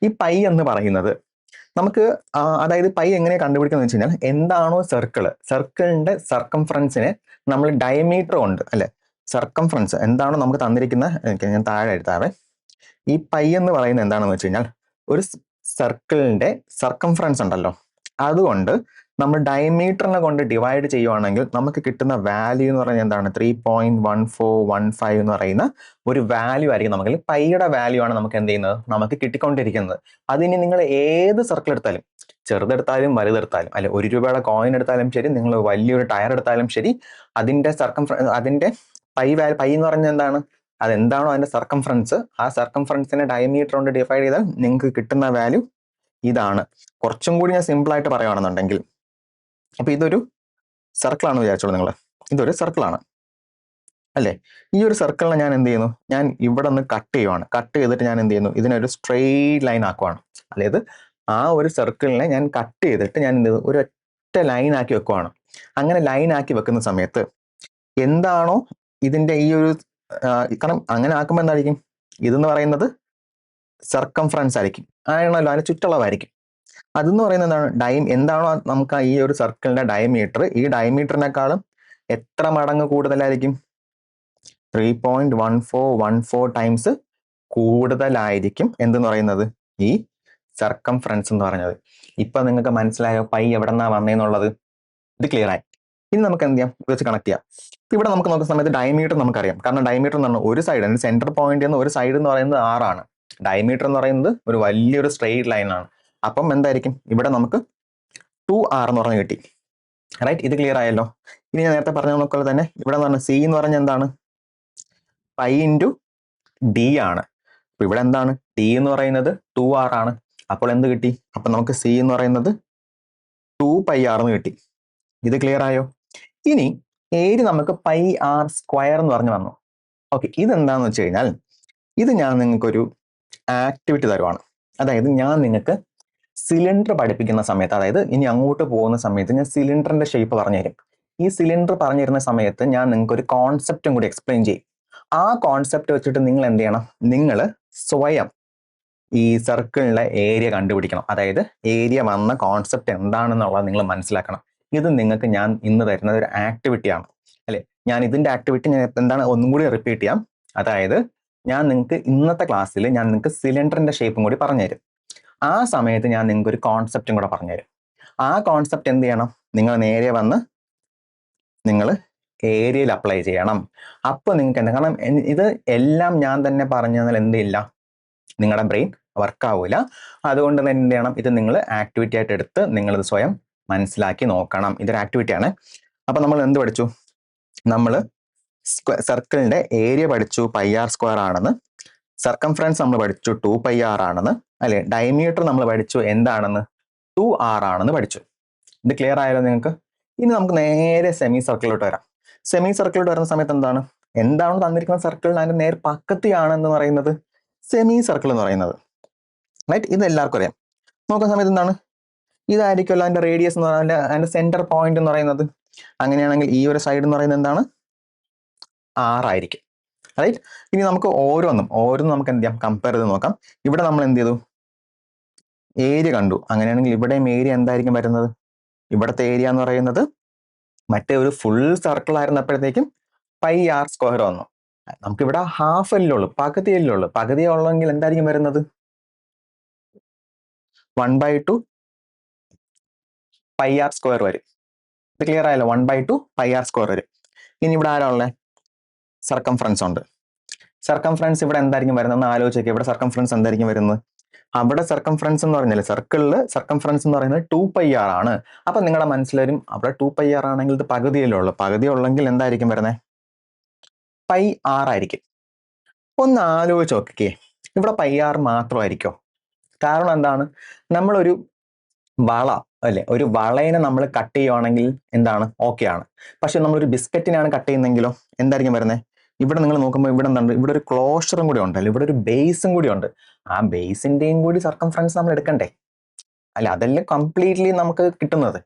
ഈ പൈ എന്ന് പറയുന്നത് നമുക്ക് അതായത് പൈ എങ്ങനെ കണ്ടുപിടിക്കുന്നത് വെച്ച് കഴിഞ്ഞാൽ, എന്താണോ സർക്കിളിന്റെ സർക്കംഫറൻസിനെ നമ്മൾ ഡയമീറ്റർ കൊണ്ട് അല്ലെ, സർക്കംഫറൻസ് എന്താണോ നമുക്ക് തന്നിരിക്കുന്ന, ഞാൻ താഴെ എഴുതാവേ. ഈ പൈ എന്ന് പറയുന്നത് എന്താണെന്ന് വെച്ച് കഴിഞ്ഞാൽ, ഒരു സർക്കിളിന്റെ സർക്കംഫറൻസ് ഉണ്ടല്ലോ, അതുകൊണ്ട് നമ്മൾ ഡയമീറ്ററിനെ കൊണ്ട് ഡിവൈഡ് ചെയ്യുവാണെങ്കിൽ നമുക്ക് കിട്ടുന്ന വാല്യൂ എന്ന് പറയുന്നത് എന്താണ്? 3.1415 എന്ന് പറയുന്ന ഒരു വാല്യൂ ആയിരിക്കും നമുക്ക്. പൈയുടെ വാല്യൂ ആണ് നമുക്ക് എന്ത് ചെയ്യുന്നത്? നമുക്ക് കിട്ടിക്കൊണ്ടിരിക്കുന്നത്. അതിന് നിങ്ങൾ ഏത് സർക്കിൾ എടുത്താലും, ചെറുതെടുത്താലും വലുതെടുത്താലും അല്ലെ, 1 രൂപയുടെ കോയിൻ എടുത്താലും ശരി, നിങ്ങൾ വലിയൊരു ടയർ എടുത്താലും ശരി, അതിന്റെ പൈ എന്ന് പറഞ്ഞാൽ എന്താണ്? അതെന്താണോ അതിന്റെ സർക്കംഫറൻസ്, ആ സർക്കംഫറൻസിനെ ഡയമീറ്റർ കൊണ്ട് ഡിവൈഡ് ചെയ്താൽ നിങ്ങൾക്ക് കിട്ടുന്ന വാല്യൂ ഇതാണ്. കുറച്ചും കൂടി ഞാൻ സിമ്പിൾ ആയിട്ട് പറയുകയാണെന്നുണ്ടെങ്കിൽ, അപ്പൊ ഇതൊരു സർക്കിൾ ആണെന്ന് വിചാരിച്ചോളൂ നിങ്ങൾ. ഇതൊരു സർക്കിൾ ആണ് അല്ലേ. ഈ ഒരു സർക്കിളിനെ ഞാൻ എന്ത് ചെയ്യുന്നു? ഞാൻ ഇവിടെ നിന്ന് കട്ട് ചെയ്യുവാണ്. കട്ട് ചെയ്തിട്ട് ഞാൻ എന്ത് ചെയ്യുന്നു? ഇതിനൊരു സ്ട്രെയിറ്റ് ലൈൻ ആക്കുവാണ്. അതായത് ആ ഒരു സർക്കിളിനെ ഞാൻ കട്ട് ചെയ്തിട്ട് ഞാൻ എന്ത് ചെയ്തു? ഒരു ഒറ്റ ലൈൻ ആക്കി വെക്കുവാണ്. അങ്ങനെ ലൈൻ ആക്കി വെക്കുന്ന സമയത്ത് എന്താണോ ഇതിന്റെ ഈ ഒരു കാരണം അങ്ങനെ ആക്കുമ്പോൾ എന്തായിരിക്കും? ഇതെന്ന് പറയുന്നത് സർക്കംഫറൻസ് ആയിരിക്കും, ആണല്ലോ, അതിന് ചുറ്റളവായിരിക്കും. അതെന്ന് പറയുന്നത് എന്താണ്? എന്താണോ നമുക്ക് ഈ ഒരു സർക്കിളിന്റെ ഡയമീറ്റർ, ഈ ഡയമീറ്ററിനെക്കാളും എത്ര മടങ്ങ് കൂടുതലായിരിക്കും? 3.1414 ടൈംസ് കൂടുതലായിരിക്കും എന്തെന്ന് പറയുന്നത്? ഈ സർക്കംഫറൻസ് എന്ന് പറയുന്നത്. ഇപ്പൊ നിങ്ങൾക്ക് മനസ്സിലായോ പൈ എവിടെ നിന്നാ വന്നേന്നുള്ളത്? ഇത് ക്ലിയർ ആയി. ഇനി നമുക്ക് എന്ത് ചെയ്യാം? ഇത് വെച്ച് കണക്ട് ചെയ്യാം. ഇവിടെ നമുക്ക് നോക്കുന്ന സമയത്ത് ഡയമീറ്റർ നമുക്കറിയാം. കാരണം ഡയമീറ്റർ എന്ന് പറഞ്ഞാൽ ഒരു സൈഡ്, സെന്റർ പോയിന്റ് എന്ന് ഒരു സൈഡ് എന്ന് പറയുന്നത് 6 ആണ്. ഡയമീറ്റർ എന്ന് പറയുന്നത് ഒരു വലിയൊരു സ്ട്രെയിറ്റ് ലൈൻ ആണ്. അപ്പം എന്തായിരിക്കും? ഇവിടെ നമുക്ക് 2r എന്ന് പറഞ്ഞ് കിട്ടി. റൈറ്റ്? ഇത് ക്ലിയർ ആയല്ലോ. ഇനി ഞാൻ നേരത്തെ പറഞ്ഞ നോക്കുക തന്നെ ഇവിടെ പറഞ്ഞ സി എന്ന് പറഞ്ഞാൽ എന്താണ്? പൈ ഇൻറ്റു ഡി ആണ്. അപ്പൊ ഇവിടെ എന്താണ്? ഡി എന്ന് പറയുന്നത് 2r ആണ്. അപ്പോൾ എന്ത് കിട്ടി? അപ്പൊ നമുക്ക് സി എന്ന് പറയുന്നത് 2πr എന്ന് കിട്ടി. ഇത് ക്ലിയർ ആയോ? ഇനി ഏരി നമുക്ക് πr² എന്ന് പറഞ്ഞു വന്നു. ഓക്കെ, ഇതെന്താന്ന് വെച്ച് കഴിഞ്ഞാൽ, ഇത് ഞാൻ നിങ്ങൾക്കൊരു ആക്ടിവിറ്റി തരുവാണ്. അതായത് ഞാൻ നിങ്ങൾക്ക് സിലിണ്ടർ പഠിപ്പിക്കുന്ന സമയത്ത്, അതായത് ഇനി അങ്ങോട്ട് പോകുന്ന സമയത്ത് ഞാൻ സിലിണ്ടറിന്റെ ഷേപ്പ് പറഞ്ഞുതരും. ഈ സിലിണ്ടർ പറഞ്ഞു തരുന്ന സമയത്ത് ഞാൻ നിങ്ങൾക്ക് ഒരു കോൺസെപ്റ്റും കൂടി എക്സ്പ്ലെയിൻ ചെയ്യും. ആ കോൺസെപ്റ്റ് വെച്ചിട്ട് നിങ്ങൾ എന്ത് ചെയ്യണം? നിങ്ങൾ സ്വയം ഈ സർക്കിളിലെ ഏരിയ കണ്ടുപിടിക്കണം. അതായത് ഏരിയ വന്ന കോൺസെപ്റ്റ് എന്താണെന്നുള്ളത് നിങ്ങൾ മനസ്സിലാക്കണം. ഇത് നിങ്ങൾക്ക് ഞാൻ ഇന്ന് തരുന്ന ഒരു ആക്ടിവിറ്റിയാണ് അല്ലെ. ഞാൻ ഇതിന്റെ ആക്ടിവിറ്റി ഞാൻ എന്താണ് ഒന്നും കൂടി റിപ്പീറ്റ് ചെയ്യാം. അതായത് ഞാൻ നിങ്ങൾക്ക് ഇന്നത്തെ ക്ലാസ്സിൽ ഞാൻ നിങ്ങൾക്ക് സിലിണ്ടറിന്റെ ഷേപ്പും കൂടി പറഞ്ഞുതരും. ആ സമയത്ത് ഞാൻ നിങ്ങൾക്ക് ഒരു കോൺസെപ്റ്റും കൂടെ പറഞ്ഞുതരും. ആ കോൺസെപ്റ്റ് എന്ത് ചെയ്യണം? നിങ്ങൾ നേരെ വന്ന് നിങ്ങൾ ഏരിയയിൽ അപ്ലൈ ചെയ്യണം. അപ്പോൾ നിങ്ങൾക്ക് എന്താ, കാരണം ഇത് എല്ലാം ഞാൻ തന്നെ പറഞ്ഞു തന്നാൽ എന്തില്ല, നിങ്ങളുടെ ബ്രെയിൻ വർക്ക് ആവില്ല. അതുകൊണ്ട് തന്നെ എന്ത് ചെയ്യണം, ഇത് നിങ്ങൾ ആക്ടിവിറ്റി ആയിട്ട് എടുത്ത് നിങ്ങളിത് സ്വയം മനസ്സിലാക്കി നോക്കണം. ഇതൊരു ആക്ടിവിറ്റിയാണ്. അപ്പൊ നമ്മൾ എന്ത് പഠിച്ചു, നമ്മൾ സർക്കിളിന്റെ ഏരിയ പഠിച്ചു πr² ആണെന്ന്, സർക്കംഫറൻസ് നമ്മൾ പഠിച്ചു 2πr ആണെന്ന്, അല്ലെ, ഡയമീറ്റർ നമ്മൾ പഠിച്ചു എന്താണെന്ന് 2r ആണെന്ന് പഠിച്ചു. ഇത് ക്ലിയർ ആയാലോ നിങ്ങൾക്ക്? ഇനി നമുക്ക് നേരെ സെമി സർക്കിളിലോട്ട് വരാം. സെമി സർക്കിളിലോട്ട് വരുന്ന സമയത്ത് എന്താണ് തന്നിരിക്കുന്ന സർക്കിളിന് അതിന്റെ നേർ പക്കത്തിയാണ് എന്ന് പറയുന്നത് സെമി സർക്കിൾ എന്ന് പറയുന്നത്. റൈറ്റ്, ഇത് എല്ലാവർക്കും അറിയാം. നോക്കുന്ന സമയത്ത് എന്താണ്, ഇതായിരിക്കുമല്ലോ അതിന്റെ റേഡിയസ് എന്ന് പറയുന്നത്, അതിന്റെ സെന്റർ പോയിന്റ് എന്ന് പറയുന്നത്. അങ്ങനെയാണെങ്കിൽ ഈ ഒരു സൈഡ് എന്ന് പറയുന്നത് എന്താണ്, 6 ആയിരിക്കും. റൈറ്റ്, ഇനി നമുക്ക് ഓരോന്നും നമുക്ക് എന്ത് ചെയ്യാം, കമ്പയർ ചെയ്ത് നോക്കാം. ഇവിടെ നമ്മൾ എന്ത് ചെയ്തു, ഏരിയ കണ്ടു. അങ്ങനെയാണെങ്കിൽ ഇവിടെയും ഏരിയ എന്തായിരിക്കും വരുന്നത്, ഇവിടുത്തെ ഏരിയ എന്ന് പറയുന്നത് മറ്റേ ഒരു ഫുൾ സർക്കിൾ ആയിരുന്നപ്പോഴത്തേക്കും πr² വന്നു. നമുക്കിവിടെ ഹാഫ് അല്ലേ ഉള്ളൂ, പകുതി അല്ലേ ഉള്ളൂ. പകുതി ഉള്ളെങ്കിൽ എന്തായിരിക്കും വരുന്നത്, 1/2 πr² വരും. ഇത് ക്ലിയർ ആയല്ലോ, 1/2 πr² വരും. ഇനി ഇവിടെ ആരാ ഉള്ളത്, സർക്കംഫറൻസ് ഉണ്ട്. സർക്കംഫറൻസ് ഇവിടെ എന്തായിരിക്കും വരുന്നത് എന്ന് ആലോചിക്കുക. ഇവിടെ സർക്കംഫറൻസ് എന്തായിരിക്കും വരുന്നത്, അവിടെ സർക്കംഫറൻസ് എന്ന് പറഞ്ഞാൽ സർക്കിളില് സർക്കംഫറൻസ് എന്ന് പറയുന്നത് 2πr ആണ്. അപ്പൊ നിങ്ങളുടെ മനസ്സിലും അവിടെ 2πr ആണെങ്കിൽ ഇത് പകുതിയല്ലേ ഉള്ളൂ. പകുതി ഉള്ളെങ്കിൽ എന്തായിരിക്കും വരുന്നത്, πr ആയിരിക്കും. ഒന്ന് ആലോചിച്ച് നോക്കിക്കേ, ഇവിടെ πr മാത്രമായിരിക്കോ? കാരണം എന്താണ്, നമ്മളൊരു വള അല്ലെ, ഒരു വളയിനെ നമ്മൾ കട്ട് ചെയ്യുവാണെങ്കിൽ എന്താണ്, ഓക്കെ ആണ്. പക്ഷെ നമ്മളൊരു ബിസ്ക്കറ്റിനാണ് കട്ട് ചെയ്യുന്നെങ്കിലോ എന്തായിരിക്കും വരുന്നത്, ഇവിടെ നിങ്ങൾ നോക്കുമ്പോൾ ഇവിടെ എന്താണ്, ഇവിടെ ഒരു ക്ലോഷറും കൂടി ഉണ്ടല്ലോ, ഇവിടെ ഒരു ബേസും കൂടി ഉണ്ട്. ആ ബേസിന്റെയും കൂടി സർക്കംഫറൻസ് നമ്മൾ എടുക്കണ്ടേ, അല്ല അതല്ലേ കംപ്ലീറ്റ്ലി നമുക്ക് കിട്ടുന്നത്.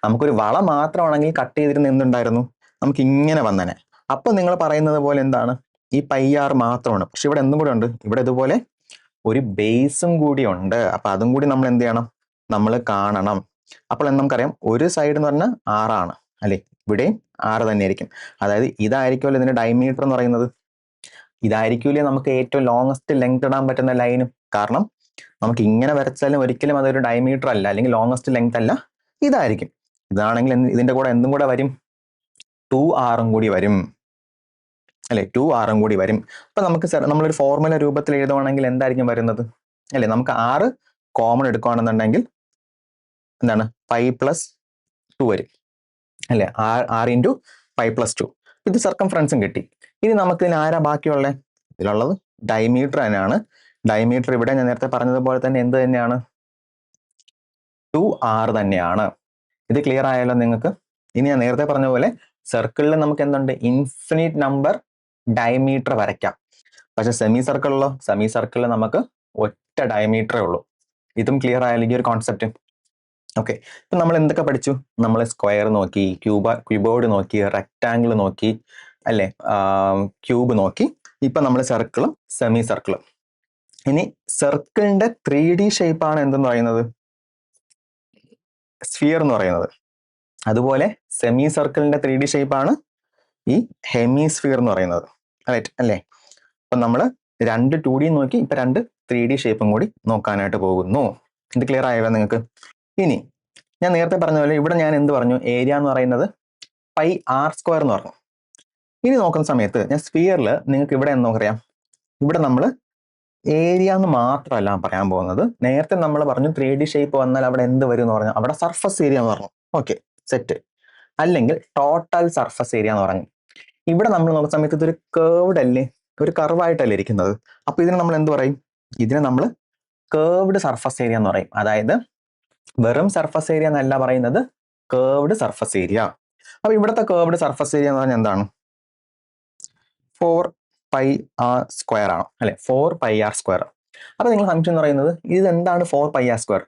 നമുക്കൊരു വള മാത്രമാണെങ്കിൽ കട്ട് ചെയ്തിരുന്ന എന്തുണ്ടായിരുന്നു, നമുക്ക് ഇങ്ങനെ വന്നനെ. അപ്പൊ നിങ്ങൾ പറയുന്നത് പോലെ എന്താണ്, ഈ πr മാത്രമാണ്. പക്ഷെ ഇവിടെ എന്തും കൂടി ഉണ്ട്, ഇവിടെ ഇതുപോലെ ഒരു ബേസും കൂടി ഉണ്ട്. അപ്പൊ അതും കൂടി നമ്മൾ എന്ത് ചെയ്യണം, നമ്മൾ കാണണം. അപ്പോൾ നമുക്കറിയാം ഒരു സൈഡ് എന്ന് പറഞ്ഞാൽ 6 ആണ് അല്ലെ, ഇവിടെയും 6 തന്നെയായിരിക്കും. അതായത് ഇതായിരിക്കുമല്ലോ ഇതിന്റെ ഡയമീറ്റർ എന്ന് പറയുന്നത്. ഇതായിരിക്കൂലേ നമുക്ക് ഏറ്റവും ലോങ്സ്റ്റ് ലെങ്ത് ഇടാൻ പറ്റുന്ന ലൈനും. കാരണം നമുക്ക് ഇങ്ങനെ വരച്ചാലും ഒരിക്കലും അതൊരു ഡയമീറ്റർ അല്ല, അല്ലെങ്കിൽ ലോങ്സ്റ്റ് ലെങ്ത് അല്ല, ഇതായിരിക്കും. ഇതാണെങ്കിൽ ഇതിന്റെ കൂടെ എന്തും കൂടെ വരും, 2r കൂടി വരും അല്ലെ, 2r കൂടി വരും. അപ്പൊ നമുക്ക് നമ്മളൊരു ഫോർമുല രൂപത്തിൽ എഴുതുവാണെങ്കിൽ എന്തായിരിക്കും വരുന്നത് അല്ലെ, നമുക്ക് 6 കോമൺ എടുക്കുകയാണെന്നുണ്ടെങ്കിൽ എന്താണ്, π+2 വരും അല്ലെ, 6 × π+2. ഇത് സർക്കംഫറൻസും കിട്ടി. ഇനി നമുക്ക് ഇതിന് ആരാ ബാക്കിയുള്ളത്, ഇതിലുള്ളത് ഡയമീറ്റർ തന്നെയാണ്. ഡയമീറ്റർ ഇവിടെ ഞാൻ നേരത്തെ പറഞ്ഞതുപോലെ തന്നെ എന്ത് തന്നെയാണ്, 2r തന്നെയാണ്. ഇത് ക്ലിയർ ആയാലോ നിങ്ങൾക്ക്? ഇനി ഞാൻ നേരത്തെ പറഞ്ഞ പോലെ സർക്കിളിൽ നമുക്ക് എന്തുണ്ട്, ഇൻഫിനിറ്റ് നമ്പർ ഡയമീറ്റർ വരയ്ക്കാം. പക്ഷെ സെമി സർക്കിളിൽ നമുക്ക് ഒറ്റ ഡയമീറ്ററേ ഉള്ളൂ. ഇതും ക്ലിയർ ആയാലും ഈ ഒരു കോൺസെപ്റ്റ്. ഓക്കെ, ഇപ്പൊ നമ്മൾ എന്തൊക്കെ പഠിച്ചു, നമ്മൾ സ്ക്വയർ നോക്കി, ക്യൂബോർഡ് നോക്കി, റെക്ടാങ്കിൾ നോക്കി അല്ലെ, ക്യൂബ് നോക്കി. ഇപ്പൊ നമ്മൾ സർക്കിളും സെമി സർക്കിളും. ഇനി സർക്കിളിന്റെ 3D ഷേപ്പാണ് എന്തെന്ന് പറയുന്നത്, സ്ഫിയർ എന്ന് പറയുന്നത്. അതുപോലെ സെമി സർക്കിളിന്റെ 3D ഷേപ്പാണ് ഈ ഹെമിസ്ഫിയർ എന്ന് പറയുന്നത്. റൈറ്റ് അല്ലേ? അപ്പൊ നമ്മൾ 2 2D നോക്കി, ഇപ്പൊ 2 3D ഷേപ്പും കൂടി നോക്കാനായിട്ട് പോകുന്നു. ഇത് ക്ലിയർ ആയല്ലോ നിങ്ങൾക്ക്? ഇനി ഞാൻ നേരത്തെ പറഞ്ഞ പോലെ ഇവിടെ ഞാൻ എന്ത് പറഞ്ഞു, ഏരിയ എന്ന് പറയുന്നത് πr² എന്ന് പറഞ്ഞു. ഇനി നോക്കുന്ന സമയത്ത് ഞാൻ സ്ഫിയറിൽ നിങ്ങൾക്ക് ഇവിടെ എന്നറിയാം, ഇവിടെ നമ്മൾ ഏരിയ എന്ന് മാത്രമല്ല പറയാൻ പോകുന്നത്. നേരത്തെ നമ്മൾ പറഞ്ഞു 3D ഷേപ്പ് വന്നാൽ അവിടെ എന്ത് വരും എന്ന് പറഞ്ഞു, അവിടെ സർഫസ് ഏരിയ എന്ന് പറഞ്ഞു. Okay, set. അല്ലെങ്കിൽ ടോട്ടൽ സർഫസ് ഏരിയ എന്ന് പറഞ്ഞു. ഇവിടെ നമ്മൾ നോക്കുന്ന സമയത്ത് ഇതൊരു കേർവ്ഡ് അല്ലേ, ഒരു കർവായിട്ടല്ലേ ഇരിക്കുന്നത്. അപ്പൊ ഇതിനെ നമ്മൾ എന്ത് പറയും, ഇതിനെ നമ്മൾ കേർവ്ഡ് സർഫസ് ഏരിയ എന്ന് പറയും. അതായത് വെറും സർഫസ് ഏരിയ എന്നല്ല പറയുന്നത്, കേർവ്ഡ് സർഫസ് ഏരിയ. അപ്പൊ ഇവിടുത്തെ കേർവ്ഡ് സർഫസ് ഏരിയ എന്ന് പറഞ്ഞാൽ എന്താണ്, 4πr² ആണ് അല്ലെ, 4πr². അപ്പൊ നിങ്ങൾ സംശയം എന്ന് പറയുന്നത് ഇത് എന്താണ് 4πr²?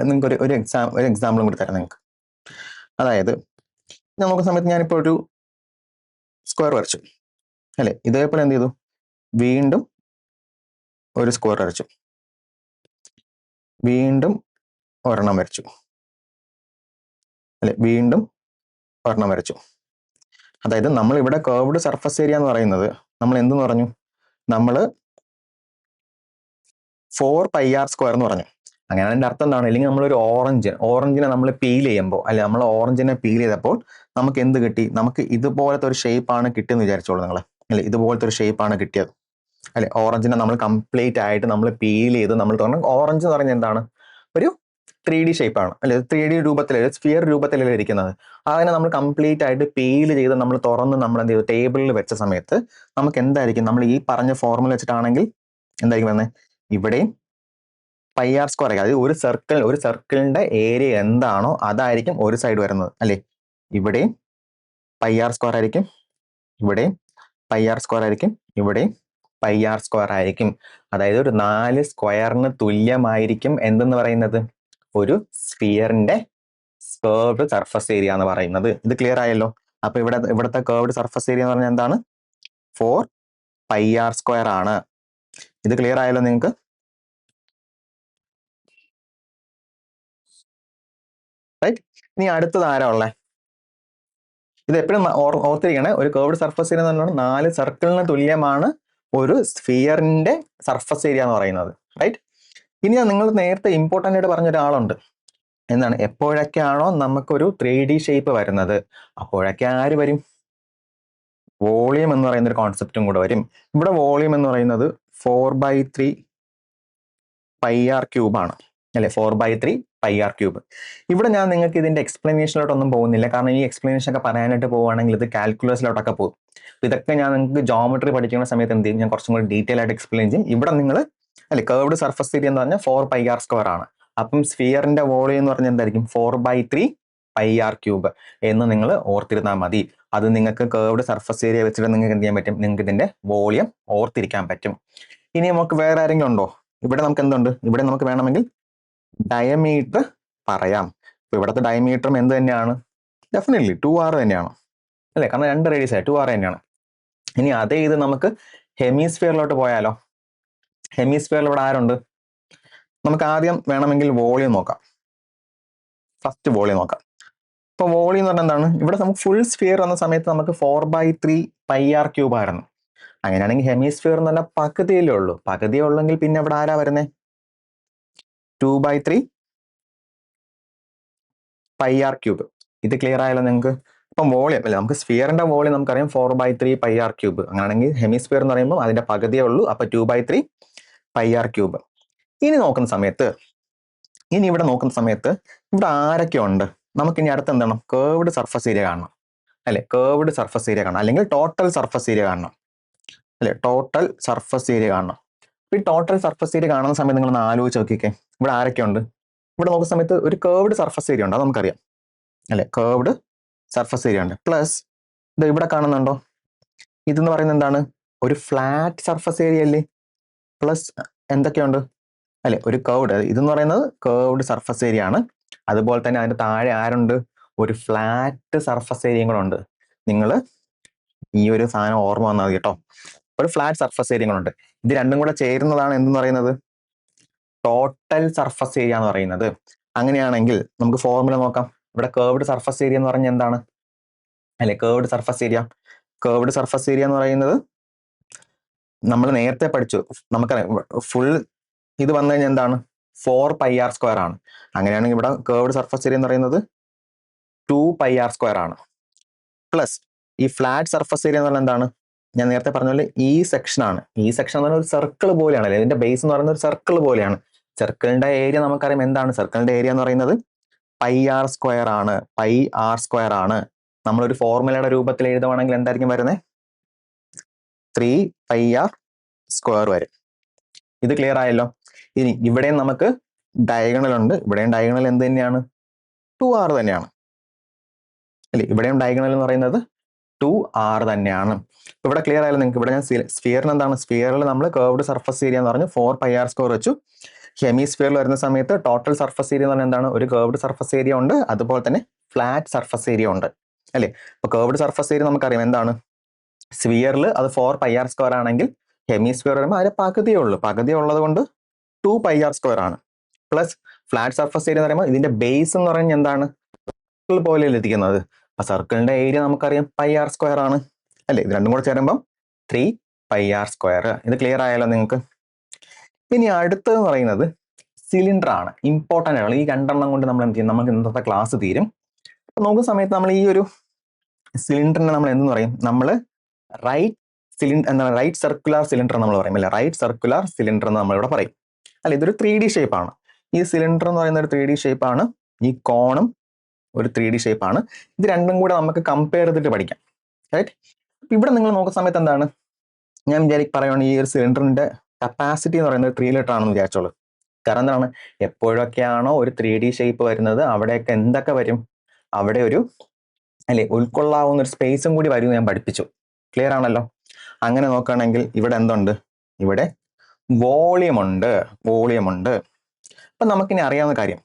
നിങ്ങൾക്ക് ഒരു എക്സാമ്പിളും കൂടി തരാം നിങ്ങൾക്ക്. അതായത് നോക്കുന്ന സമയത്ത് ഞാനിപ്പോൾ ഒരു സ്ക്വയർ വരച്ചു അല്ലെ, ഇതേപോലെ എന്ത് ചെയ്തു, വീണ്ടും ഒരു സ്ക്വയർ വരച്ചു, വീണ്ടും ഒരെണ്ണം വരച്ചു അല്ലെ, വീണ്ടും ഒരെണ്ണം വരച്ചു. അതായത് നമ്മൾ ഇവിടെ കേർവ്ഡ് സർഫസ് ഏരിയ എന്ന് പറയുന്നത് നമ്മൾ എന്തെന്ന് പറഞ്ഞു, നമ്മൾ 4πr² എന്ന് പറഞ്ഞു. അങ്ങനെ അതിന്റെ അർത്ഥം എന്താണ്? അല്ലെങ്കിൽ നമ്മളൊരു ഓറഞ്ചിനെ നമ്മൾ പീൽ ചെയ്യുമ്പോൾ, അല്ലെ നമ്മൾ ഓറഞ്ചിനെ പീൽ ചെയ്തപ്പോൾ നമുക്ക് എന്ത് കിട്ടി? നമുക്ക് ഇതുപോലത്തെ ഒരു ഷേപ്പാണ് കിട്ടിയെന്ന് വിചാരിച്ചോളൂ നിങ്ങൾ, അല്ലെ ഇതുപോലത്തെ ഒരു ഷേപ്പാണ് കിട്ടിയത്, അല്ലെ ഓറഞ്ചിനെ നമ്മൾ കംപ്ലീറ്റ് ആയിട്ട് നമ്മൾ പീൽ ചെയ്ത് നമ്മൾ തുറന്ന്, ഓറഞ്ച് എന്ന് പറഞ്ഞാൽ എന്താണ്? ഒരു 3D ഷേപ്പാണ്, അല്ലെ 3D രൂപത്തിലല്ലേ, സ്ഫിയർ രൂപത്തിലല്ലേ ഇരിക്കുന്നത്. അതിനെ നമ്മൾ കംപ്ലീറ്റ് ആയിട്ട് പീൽ ചെയ്ത് നമ്മൾ തുറന്ന് നമ്മൾ എന്ത് ചെയ്തു? ടേബിളിൽ വെച്ച സമയത്ത് നമുക്ക് എന്തായിരിക്കും? നമ്മൾ ഈ പറഞ്ഞ ഫോർമുല വെച്ചിട്ടാണെങ്കിൽ എന്തായിരിക്കും വരുന്നത്? ഇവിടെയും പൈ ആർ സ്ക്വയർ ആയിരിക്കും. അതായത് ഒരു സർക്കിളിന്റെ ഏരിയ എന്താണോ അതായിരിക്കും ഒരു സൈഡ് വരുന്നത്, അല്ലെ ഇവിടെയും പൈ ആർ സ്ക്വയർ ആയിരിക്കും, ഇവിടെയും പൈ ആർ സ്ക്വയർ ആയിരിക്കും, ഇവിടെയും പൈ ആർ സ്ക്വയർ ആയിരിക്കും. അതായത് ഒരു 4 സ്ക്വയറിന് തുല്യമായിരിക്കും എന്തെന്ന് പറയുന്നത്? ഒരു സ്ഫിയറിന്റെ കേർവ്ഡ് സർഫസ് ഏരിയ എന്ന് പറയുന്നത്. ഇത് ക്ലിയർ ആയല്ലോ? അപ്പൊ ഇവിടുത്തെ കേർവ്ഡ് സർഫസ് ഏരിയ എന്ന് പറഞ്ഞാൽ എന്താണ്? 4 പൈ ആർ സ്ക്വയർ ആണ്. ഇത് ക്ലിയർ ആയല്ലോ നിങ്ങൾക്ക്? റൈറ്റ്. ഇനി അടുത്തത് ആരാ ഉള്ളത്? ഇത് എപ്പോഴും ഓർത്തിരിക്കണേ, ഒരു കേർവ്ഡ് സർഫസ് ഏരിയ എന്ന് പറഞ്ഞാൽ 4 സർക്കിളിന് തുല്യമാണ് ഒരു സ്ഫിയറിന്റെ സർഫസ് ഏരിയ എന്ന് പറയുന്നത്. റൈറ്റ്. ഇനി നിങ്ങൾ നേരത്തെ ഇമ്പോർട്ടന്റ് ആയിട്ട് പറഞ്ഞ ഒരാളുണ്ട്. എന്താണ്? എപ്പോഴൊക്കെയാണോ നമുക്കൊരു 3D ഷേപ്പ് വരുന്നത് അപ്പോഴൊക്കെ ആര് വരും? വോളിയം എന്ന് പറയുന്ന ഒരു കോൺസെപ്റ്റും കൂടെ വരും. ഇവിടെ വോളിയം എന്ന് പറയുന്നത് 4/3 പൈ ആർ ക്യൂബ് ആണ്, അല്ലെ 4/3 പൈ ആർ ക്യൂബ്. ഇവിടെ ഞാൻ നിങ്ങൾക്ക് ഇതിന്റെ എക്സ്പ്ലനേഷനിലോട്ടൊന്നും പോകുന്നില്ല, കാരണം ഈ എക്സ്പ്ലനേഷൻ ഒക്കെ പറയാനായിട്ട് പോവുകയാണെങ്കിൽ ഇത് കാൽക്കുലസിലോട്ടൊക്കെ പോകും. ഇതൊക്കെ ഞാൻ നിങ്ങൾക്ക് ജോമെട്രി പഠിക്കുന്ന സമയത്ത് എന്ത് ചെയ്യും? ഞാൻ കുറച്ചും കൂടി ഡീറ്റെയിൽ ആയിട്ട് എക്സ്പ്ലെയിൻ ചെയ്യും. ഇവിടെ നിങ്ങൾ അല്ലെ കേർവ്ഡ് സർഫസ് ഏരിയ എന്ന് പറഞ്ഞാൽ 4 പൈ ആർ സ്ക്വയർ ആണ്. അപ്പം സ്ഫിയറിന്റെ വോളിയം എന്ന് പറഞ്ഞാൽ എന്തായിരിക്കും? 4/3 പൈ ആർ ക്യൂബ് എന്ന് നിങ്ങൾ ഓർത്തിരുന്നാൽ മതി. അത് നിങ്ങൾക്ക് കേർവ്ഡ് സർഫസ് ഏരിയ വെച്ചിട്ട് നിങ്ങൾക്ക് എന്ത് ചെയ്യാൻ പറ്റും? നിങ്ങൾക്ക് ഇതിന്റെ വോളിയം ഓർത്തിരിക്കാൻ പറ്റും. ഇനി നമുക്ക് വേറെ ആരെങ്കിലും ഉണ്ടോ? ഇവിടെ നമുക്ക് എന്തുണ്ട്? ഇവിടെ നമുക്ക് വേണമെങ്കിൽ ഡയമീറ്റർ പറയാം. ഇപ്പൊ ഇവിടുത്തെ ഡയമീറ്ററും എന്ത് തന്നെയാണ്? ഡെഫിനറ്റ്ലി 2r തന്നെയാണ്, അല്ലെ? കാരണം 2 റേഡിയസ് ആയി 2r തന്നെയാണ്. ഇനി അതേ ഇത് നമുക്ക് ഹെമിസ്ഫിയറിലോട്ട് പോയാലോ? ഹെമിസ്ഫിയറിൽ ഇവിടെ ആരുണ്ട്? നമുക്ക് ആദ്യം വേണമെങ്കിൽ വോളിയം നോക്കാം. ഫസ്റ്റ് വോളിയം നോക്കാം. ഇപ്പൊ വോളിയം എന്ന് പറഞ്ഞാൽ എന്താണ്? ഇവിടെ നമുക്ക് ഫുൾ സ്ഫിയർ വന്ന സമയത്ത് നമുക്ക് 4/3 പൈ ആർ ക്യൂബ് ആയിരുന്നു. അങ്ങനെയാണെങ്കിൽ ഹെമിസ്ഫിയർ എന്ന് പറഞ്ഞാൽ പകുതിയല്ലേ ഉള്ളൂ. പകുതിയേ ഉള്ളെങ്കിൽ പിന്നെ ഇവിടെ ആരാ വരുന്നത്? 2/3 പൈ ആർ ക്യൂബ്. ഇത് ക്ലിയർ ആയല്ലോ നിങ്ങൾക്ക്? ഇപ്പം വോളിയം അല്ലെ, നമുക്ക് സ്ഫിയറിന്റെ വോളിയം നമുക്കറിയാം 4/3 പൈ ആർ ക്യൂബ്. അങ്ങനെയാണെങ്കിൽ ഹെമിസ്ഫിയർ എന്ന് പറയുമ്പോൾ അതിന്റെ പകുതിയേ ഉള്ളൂ. അപ്പൊ 2/3 പൈ ആർ ക്യൂബ്. ഇനി ഇവിടെ നോക്കുന്ന സമയത്ത് ഇവിടെ ആരൊക്കെ ഉണ്ട്? നമുക്ക് ഇനി അടുത്ത് എന്താണ്? കേർവ്ഡ് സർഫസ് ഏരിയ കാണണം, അല്ലെ? കേർവ്ഡ് സർഫസ് ഏരിയ കാണണം, അല്ലെങ്കിൽ ടോട്ടൽ സർഫസ് ഏരിയ കാണണം, അല്ലെ? ടോട്ടൽ സർഫസ് ഏരിയ കാണണം. ഈ ടോട്ടൽ സർഫസ് ഏരിയ കാണുന്ന സമയത്ത് നിങ്ങൾ ഒന്ന് ആലോചിച്ച് നോക്കിക്കേ, ഇവിടെ ആരൊക്കെ ഉണ്ട്? ഇവിടെ നോക്കുന്ന സമയത്ത് ഒരു കേർവ്ഡ് സർഫസ് ഏരിയ ഉണ്ട്, അത് നമുക്കറിയാം, അല്ലെ? കേർവ്ഡ് സർഫസ് ഏരിയ ഉണ്ട്. പ്ലസ് ഇത് ഇവിടെ കാണുന്നുണ്ടോ? ഇതെന്ന് പറയുന്നത് എന്താണ്? ഒരു ഫ്ലാറ്റ് സർഫസ് ഏരിയ അല്ലേ? പ്ലസ് എന്തൊക്കെയുണ്ട്? അല്ലെ, ഒരു കേർവ്ഡ്, ഇതെന്ന് പറയുന്നത് കേർവ്ഡ് സർഫസ് ഏരിയ ആണ്. അതുപോലെ തന്നെ അതിന്റെ താഴെ ആരുണ്ട്? ഒരു ഫ്ലാറ്റ് സർഫസ് ഏരിയയും കൂടെ ഉണ്ട്. നിങ്ങൾ ഈ ഒരു സാധനം ഓർമ്മ വന്നാൽ മതി കേട്ടോ. ഒരു ഫ്ലാറ്റ് സർഫസ് ഏരിയകളുണ്ട്. ഇത് രണ്ടും കൂടെ ചേരുന്നതാണ് എന്തെന്ന് പറയുന്നത്? ടോട്ടൽ സർഫസ് ഏരിയ എന്ന് പറയുന്നത്. അങ്ങനെയാണെങ്കിൽ നമുക്ക് ഫോർമുല നോക്കാം. ഇവിടെ കേർവ്ഡ് സർഫസ് ഏരിയ എന്ന് പറഞ്ഞാൽ എന്താണ്? അല്ലെ, കേർവ്ഡ് സർഫസ് ഏരിയ എന്ന് പറയുന്നത് നമ്മൾ നേരത്തെ പഠിച്ചു. നമുക്കറിയാം ഫുൾ ഇത് വന്നു കഴിഞ്ഞാൽ എന്താണ്? 4 പൈ ആർ സ്ക്വയർ ആണ്. അങ്ങനെയാണെങ്കിൽ ഇവിടെ കേർവ്ഡ് സർഫസ് ഏരിയ എന്ന് പറയുന്നത് 2 പൈ ആർ സ്ക്വയർ ആണ്. പ്ലസ് ഈ ഫ്ലാറ്റ് സർഫസ് ഏരിയ എന്ന് പറഞ്ഞാൽ എന്താണ്? ഞാൻ നേരത്തെ പറഞ്ഞ പോലെ ഈ സെക്ഷൻ ആണ്. ഈ സെക്ഷൻ എന്ന് പറഞ്ഞാൽ ഒരു സർക്കിൾ പോലെയാണ്, അല്ലെ? ഇതിന്റെ ബേസ് എന്ന് പറയുന്നത് ഒരു സർക്കിൾ പോലെയാണ്. സർക്കിളിന്റെ ഏരിയ നമുക്കറിയാം എന്താണ്? സർക്കിളിന്റെ ഏരിയ എന്ന് പറയുന്നത് പൈ ആർ സ്ക്വയർ ആണ്. നമ്മളൊരു ഫോർമുലയുടെ രൂപത്തിൽ എഴുതുവാണെങ്കിൽ എന്തായിരിക്കും വരുന്നത്? 3 പൈ ആർ സ്ക്വയർ വരും. ഇത് ക്ലിയർ ആയല്ലോ? ഇനി ഇവിടെയും നമുക്ക് ഡയഗണൽ ഉണ്ട്. ഇവിടെയും ഡയഗണൽ എന്ത് തന്നെയാണ്? 2r തന്നെയാണ്, അല്ലെ? ഇവിടെയും ഡയഗണൽ എന്ന് പറയുന്നത് 2r തന്നെയാണ്. ഇവിടെ ക്ലിയർ ആയാലും നിങ്ങൾക്ക്. ഇവിടെ ഞാൻ സ്ഫിയറിന് എന്താണ്? സ്ഫിയറിൽ നമ്മൾ കേർവ്ഡ് സർഫസ് ഏരിയ എന്ന് പറഞ്ഞു 4 പൈ ആർ സ്ക്വയർ വെച്ചു. ഹെമിസ്ഫിയറിൽ വരുന്ന സമയത്ത് ടോട്ടൽ സർഫസ് ഏരിയ എന്ന് പറഞ്ഞാൽ എന്താണ്? ഒരു കേർവ്ഡ് സർഫസ് ഏരിയ ഉണ്ട്, അതുപോലെ തന്നെ ഫ്ലാറ്റ് സർഫസ് ഏരിയ ഉണ്ട്, അല്ലെ? അപ്പൊ കേർവ്ഡ് സർഫസ് ഏരിയ നമുക്കറിയാം എന്താണ്? സ്ഫിയറിൽ അത് 4 പൈ ആർ സ്ക്വയർ ആണെങ്കിൽ ഹെമിസ്ഫിയർ വരുമ്പോൾ അതിന്റെ പകുതിയേ ഉള്ളൂ. പകുതി ഉള്ളത് കൊണ്ട് 2 പൈ ആർ സ്ക്വയർ ആണ്. പ്ലസ് ഫ്ലാറ്റ് സർഫസ് ഏരിയ എന്ന് പറയുമ്പോൾ ഇതിന്റെ ബേസ് എന്ന് പറയുന്നത് എന്താണ്? സർക്കിൾ പോലെയല്ലേ ഇരിക്കുന്നത്. ആ സർക്കിളിന്റെ ഏരിയ നമുക്കറിയാം പൈ ആർ സ്ക്വയർ ആണ്, അല്ലെ? ഇത് രണ്ടും കൂടെ ചേരുമ്പോൾ 3 പൈ ആർ സ്ക്വയർ. ഇത് ക്ലിയർ ആയാലോ നിങ്ങൾക്ക്? ഇനി അടുത്തെന്ന് പറയുന്നത് സിലിണ്ടർ ആണ്, ഇമ്പോർട്ടൻ്റ് ആണ്. ഈ 2 കൊണ്ട് നമ്മൾ എന്ത് ചെയ്യും, നമുക്ക് ഇന്നത്തെ ക്ലാസ് തീരും. അപ്പൊ നോക്കുന്ന സമയത്ത് നമ്മൾ ഈ ഒരു സിലിണ്ടറിനെ നമ്മൾ എന്തെന്ന് പറയും, നമ്മൾ റൈറ്റ് സിലിണ്ടർ എന്താണ്, റൈറ്റ് സർക്കുലർ സിലിണ്ടർ നമ്മൾ പറയും അല്ലെ, റൈറ്റ് സർക്കുലർ സിലിണ്ടർ എന്ന് നമ്മളിവിടെ പറയും അല്ല. ഇതൊരു 3D ഷേപ്പാണ്. ഈ സിലിണ്ടർ എന്ന് പറയുന്ന ഒരു 3D ഷേപ്പാണ്, ഈ കോണും ഒരു 3D ഷേപ്പാണ്. ഇത് രണ്ടും കൂടെ നമുക്ക് കമ്പയർ ചെയ്തിട്ട് പഠിക്കാം, റൈറ്റ്. ഇവിടെ നിങ്ങൾ നോക്കുന്ന സമയത്ത് എന്താണ്, ഞാൻ പറയുകയാണ് ഈ ഒരു സിലിണ്ടറിന്റെ കപ്പാസിറ്റി എന്ന് പറയുന്നത് 3 ലിറ്റർ ആണെന്ന് വിചാരിച്ചോളൂ. കാരണം എന്താണ്, എപ്പോഴൊക്കെയാണോ ഒരു 3D ഷേപ്പ് വരുന്നത് അവിടെയൊക്കെ എന്തൊക്കെ വരും, അവിടെ ഒരു അല്ലെ ഉൾക്കൊള്ളാവുന്ന ഒരു സ്പേസും കൂടി വരും, ഞാൻ പഠിപ്പിച്ചു. ക്ലിയർ ആണല്ലോ. അങ്ങനെ നോക്കുകയാണെങ്കിൽ ഇവിടെ എന്തുണ്ട്, ഇവിടെ വോളിയം ഉണ്ട്. അപ്പൊ നമുക്കിനി അറിയാവുന്ന കാര്യം,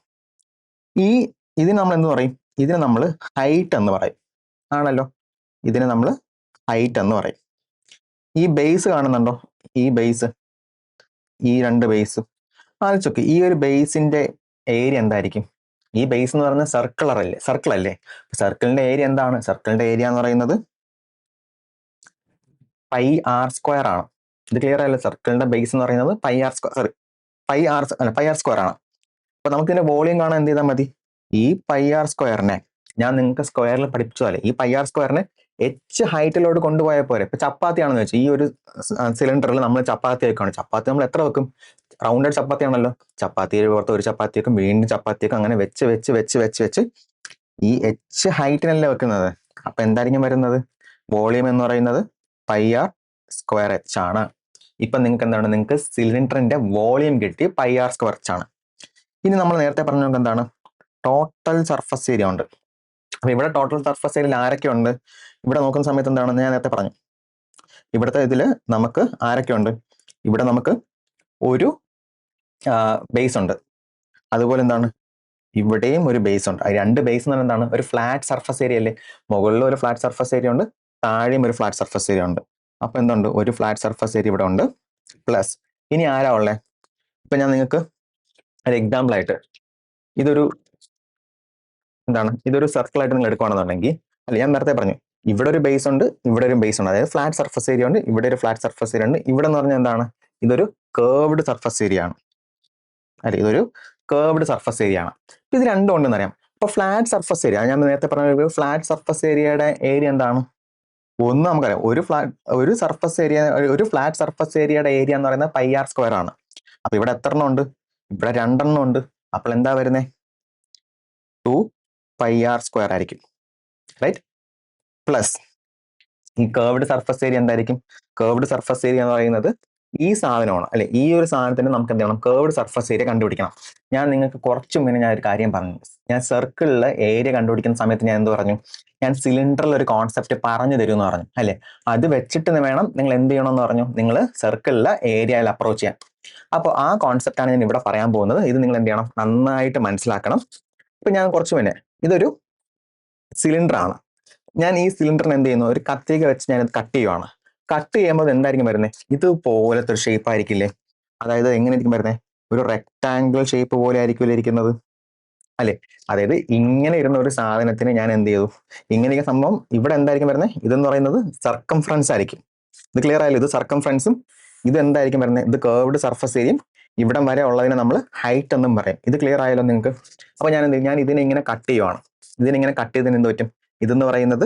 ഇതിന് നമ്മൾ എന്ത് പറയും, ഇതിന് നമ്മൾ ഹൈറ്റ് എന്ന് പറയും ആണല്ലോ. ഇതിന് നമ്മൾ ഹൈറ്റ് എന്ന് പറയും. ഈ ബേസ് കാണുന്നുണ്ടോ, ഈ ബേസ്, ഈ 2 ബേസ് ആലോചിച്ചോക്കെ. ഈ ഒരു ബേസിന്റെ ഏരിയ എന്തായിരിക്കും, ഈ ബേസ് എന്ന് പറയുന്നത് സർക്കിൾ അല്ലേ. സർക്കിളിന്റെ ഏരിയ എന്താണ്, സർക്കിളിന്റെ ഏരിയ എന്ന് പറയുന്നത് πr² ആണ്. ഇത് ക്ലിയർ ആയല്ലോ. സർക്കിളിന്റെ ബേസ് എന്ന് പറയുന്നത് πr² ആണ്. അപ്പൊ നമുക്ക് ഇതിന്റെ വോളിയം കാണാൻ എന്ത് ചെയ്താൽ മതി, ഈ πr²നെ ഞാൻ നിങ്ങൾക്ക് സ്ക്വയറിൽ പഠിപ്പിച്ചതല്ലേ, ഈ πr² h ഹൈറ്റിലോട്ട് കൊണ്ടുപോയാൽ പോരെ. ഇപ്പൊ ചപ്പാത്തിയാണെന്ന് വെച്ചാൽ ഈ ഒരു സിലിണ്ടറിൽ നമ്മൾ ചപ്പാത്തി വെക്കുകയാണ്. ചപ്പാത്തി നമ്മൾ എത്ര വെക്കും, റൗണ്ടഡ് ചപ്പാത്തി ആണല്ലോ. ചപ്പാത്തി പുറത്ത് ഒരു ചപ്പാത്തി വെക്കും, വീണ്ടും ചപ്പാത്തി വെക്കും, അങ്ങനെ വെച്ച് ഈ h ഹൈറ്റിനല്ലേ വെക്കുന്നത്. അപ്പൊ എന്തായിരിക്കും വരുന്നത്, വോളിയം എന്ന് പറയുന്നത് πr²h ആണ്. ഇപ്പൊ നിങ്ങൾക്ക് എന്താണ്, നിങ്ങൾക്ക് സിലിണ്ടറിന്റെ വോളിയം കിട്ടി, πr²h ആണ്. ഇനി നമ്മൾ നേരത്തെ പറഞ്ഞ എന്താണ്, ടോട്ടൽ സർഫസ് ഏരിയ ഉണ്ട്. അപ്പൊ ഇവിടെ ടോട്ടൽ സർഫസ് ഏരിയയിൽ ആരൊക്കെ ഉണ്ട്, ഇവിടെ നോക്കുന്ന സമയത്ത് എന്താണ്, ഞാൻ നേരത്തെ പറഞ്ഞു, ഇവിടുത്തെ ഇതിൽ നമുക്ക് ആരൊക്കെ ഉണ്ട്, ഇവിടെ നമുക്ക് ഒരു ബേസ് ഉണ്ട്. അതുപോലെ എന്താണ്, ഇവിടെയും ഒരു ബേസ് ഉണ്ട്. 2 ബേസ് എന്ന് പറഞ്ഞാൽ എന്താണ്, ഒരു ഫ്ലാറ്റ് സർഫസ് ഏരിയ അല്ലേ. മുകളിലും ഒരു ഫ്ലാറ്റ് സർഫസ് ഏരിയ ഉണ്ട്, താഴെയും ഒരു ഫ്ലാറ്റ് സർഫസ് ഏരിയ ഉണ്ട്. അപ്പൊ എന്തുണ്ട്, ഒരു ഫ്ലാറ്റ് സർഫസ് ഏരിയ ഇവിടെ ഉണ്ട്. പ്ലസ് ഇനി ആരാ ഉള്ളത്, ഇപ്പൊ ഞാൻ നിങ്ങൾക്ക് ഒരു എക്സാമ്പിൾ ആയിട്ട് ഇതൊരു സർക്കിൾ ആയിട്ട് നിങ്ങൾ എടുക്കുകയാണെന്നുണ്ടെങ്കിൽ, അല്ല ഞാൻ നേരത്തെ പറഞ്ഞു, ഇവിടെ ഒരു ബേസ് ഉണ്ട്, ഇവിടെ ഒരു ബേസ് ഉണ്ട്, അതായത് ഫ്ലാറ്റ് സർഫസ് ഏരിയ ഉണ്ട്, ഇവിടെ ഒരു ഫ്ലാറ്റ് സർഫസ് ഏരിയ ഉണ്ട്. ഇവിടെ എന്ന് പറഞ്ഞാൽ എന്താണ്, ഇതൊരു കേർവ്ഡ് സർഫസ് ഏരിയ ആണ് അല്ലെ, ഇതൊരു കേർവ്ഡ് സർഫസ് ഏരിയ ആണ്. ഇത് രണ്ടും ഉണ്ടെന്ന് അറിയാം. അപ്പൊ ഫ്ലാറ്റ് സർഫസ് ഏരിയ, ഞാൻ നേരത്തെ പറഞ്ഞ ഫ്ലാറ്റ് സർഫസ് ഏരിയയുടെ ഏരിയ എന്താണ്, ഒന്ന് നമുക്കറിയാം, ഒരു ഫ്ലാറ്റ് സർഫസ് ഏരിയയുടെ ഏരിയ എന്ന് പറയുന്നത് πr² ആണ്. അപ്പൊ ഇവിടെ എത്ര എണ്ണം ഉണ്ട്, ഇവിടെ 2 എണ്ണം ഉണ്ട്. അപ്പോൾ എന്താ വരുന്നത്, 2πr² ആയിരിക്കും, റൈറ്റ്. പ്ലസ് ഈ കേർവ്ഡ് സർഫസ് ഏരിയ എന്തായിരിക്കും, കേർവ്ഡ് സർഫസ് ഏരിയ എന്ന് പറയുന്നത് ഈ സാധനമാണ് അല്ലെ. ഈ ഒരു സാധനത്തിന് നമുക്ക് എന്ത് ചെയ്യണം, കേർവ്ഡ് സർഫസ് ഏരിയ കണ്ടുപിടിക്കണം. ഞാൻ നിങ്ങൾക്ക് കുറച്ചു മുന്നേ ഞാൻ ഒരു കാര്യം പറഞ്ഞു, ഞാൻ സർക്കിളിലെ ഏരിയ കണ്ടുപിടിക്കുന്ന സമയത്ത് ഞാൻ എന്ത് പറഞ്ഞു, ഞാൻ സിലിണ്ടറിൽ ഒരു കോൺസെപ്റ്റ് പറഞ്ഞു തരുമെന്ന് പറഞ്ഞു അല്ലെ. അത് വെച്ചിട്ട് വേണം നിങ്ങൾ എന്ത് ചെയ്യണമെന്ന് പറഞ്ഞു, നിങ്ങൾ സർക്കിളിലെ ഏരിയയിൽ അപ്രോച്ച് ചെയ്യാൻ. അപ്പോൾ ആ കോൺസെപ്റ്റ് ആണ് ഞാൻ ഇവിടെ പറയാൻ പോകുന്നത്. ഇത് നിങ്ങൾ എന്ത് ചെയ്യണം, നന്നായിട്ട് മനസ്സിലാക്കണം. ഇപ്പൊ ഞാൻ കുറച്ചു മുന്നേ, ഇതൊരു സിലിണ്ടർ ആണ്. ഞാൻ ഈ സിലിണ്ടറിന് എന്ത് ചെയ്യുന്നു, ഒരു കത്തിരിക വെച്ച് ഞാൻ കട്ട് ചെയ്യുവാണ്. കട്ട് ചെയ്യുമ്പോൾ എന്തായിരിക്കും വരുന്നത്, ഇതുപോലത്തെ ഒരു ഷേപ്പ് ആയിരിക്കില്ലേ. അതായത് എങ്ങനെ ആയിരിക്കും വരുന്നത്, ഒരു റെക്ടാംഗിൾ ഷേപ്പ് പോലെ ആയിരിക്കില്ലേ ഇരിക്കുന്നത് അല്ലെ. അതായത് ഇങ്ങനെ ഇരുന്ന ഒരു സാധനത്തിന് ഞാൻ എന്ത് ചെയ്തു, ഇങ്ങനെയൊക്കെ സംഭവം ഇവിടെ എന്തായിരിക്കും വരുന്നത്, ഇതെന്ന് പറയുന്നത് സർക്കംഫറൻസ് ആയിരിക്കും. ഇത് ക്ലിയർ ആയാലും, ഇത് സർക്കംഫറൻസും ഇത് എന്തായിരിക്കും വരുന്നത്, ഇത് കേർവ്ഡ് സർഫസ് ഏരിയയും ഇവിടം വരെ ഉള്ളതിനെ നമ്മൾ ഹൈറ്റ് എന്നും പറയും. ഇത് ക്ലിയർ ആയാലോ നിങ്ങൾക്ക്. അപ്പൊ ഞാൻ ഇതിനെ ഇങ്ങനെ കട്ട് ചെയ്യുവാണ്. ഇതിനിങ്ങനെ കട്ട് ചെയ്തതിന് എന്ത് പറ്റും, ഇതെന്ന് പറയുന്നത്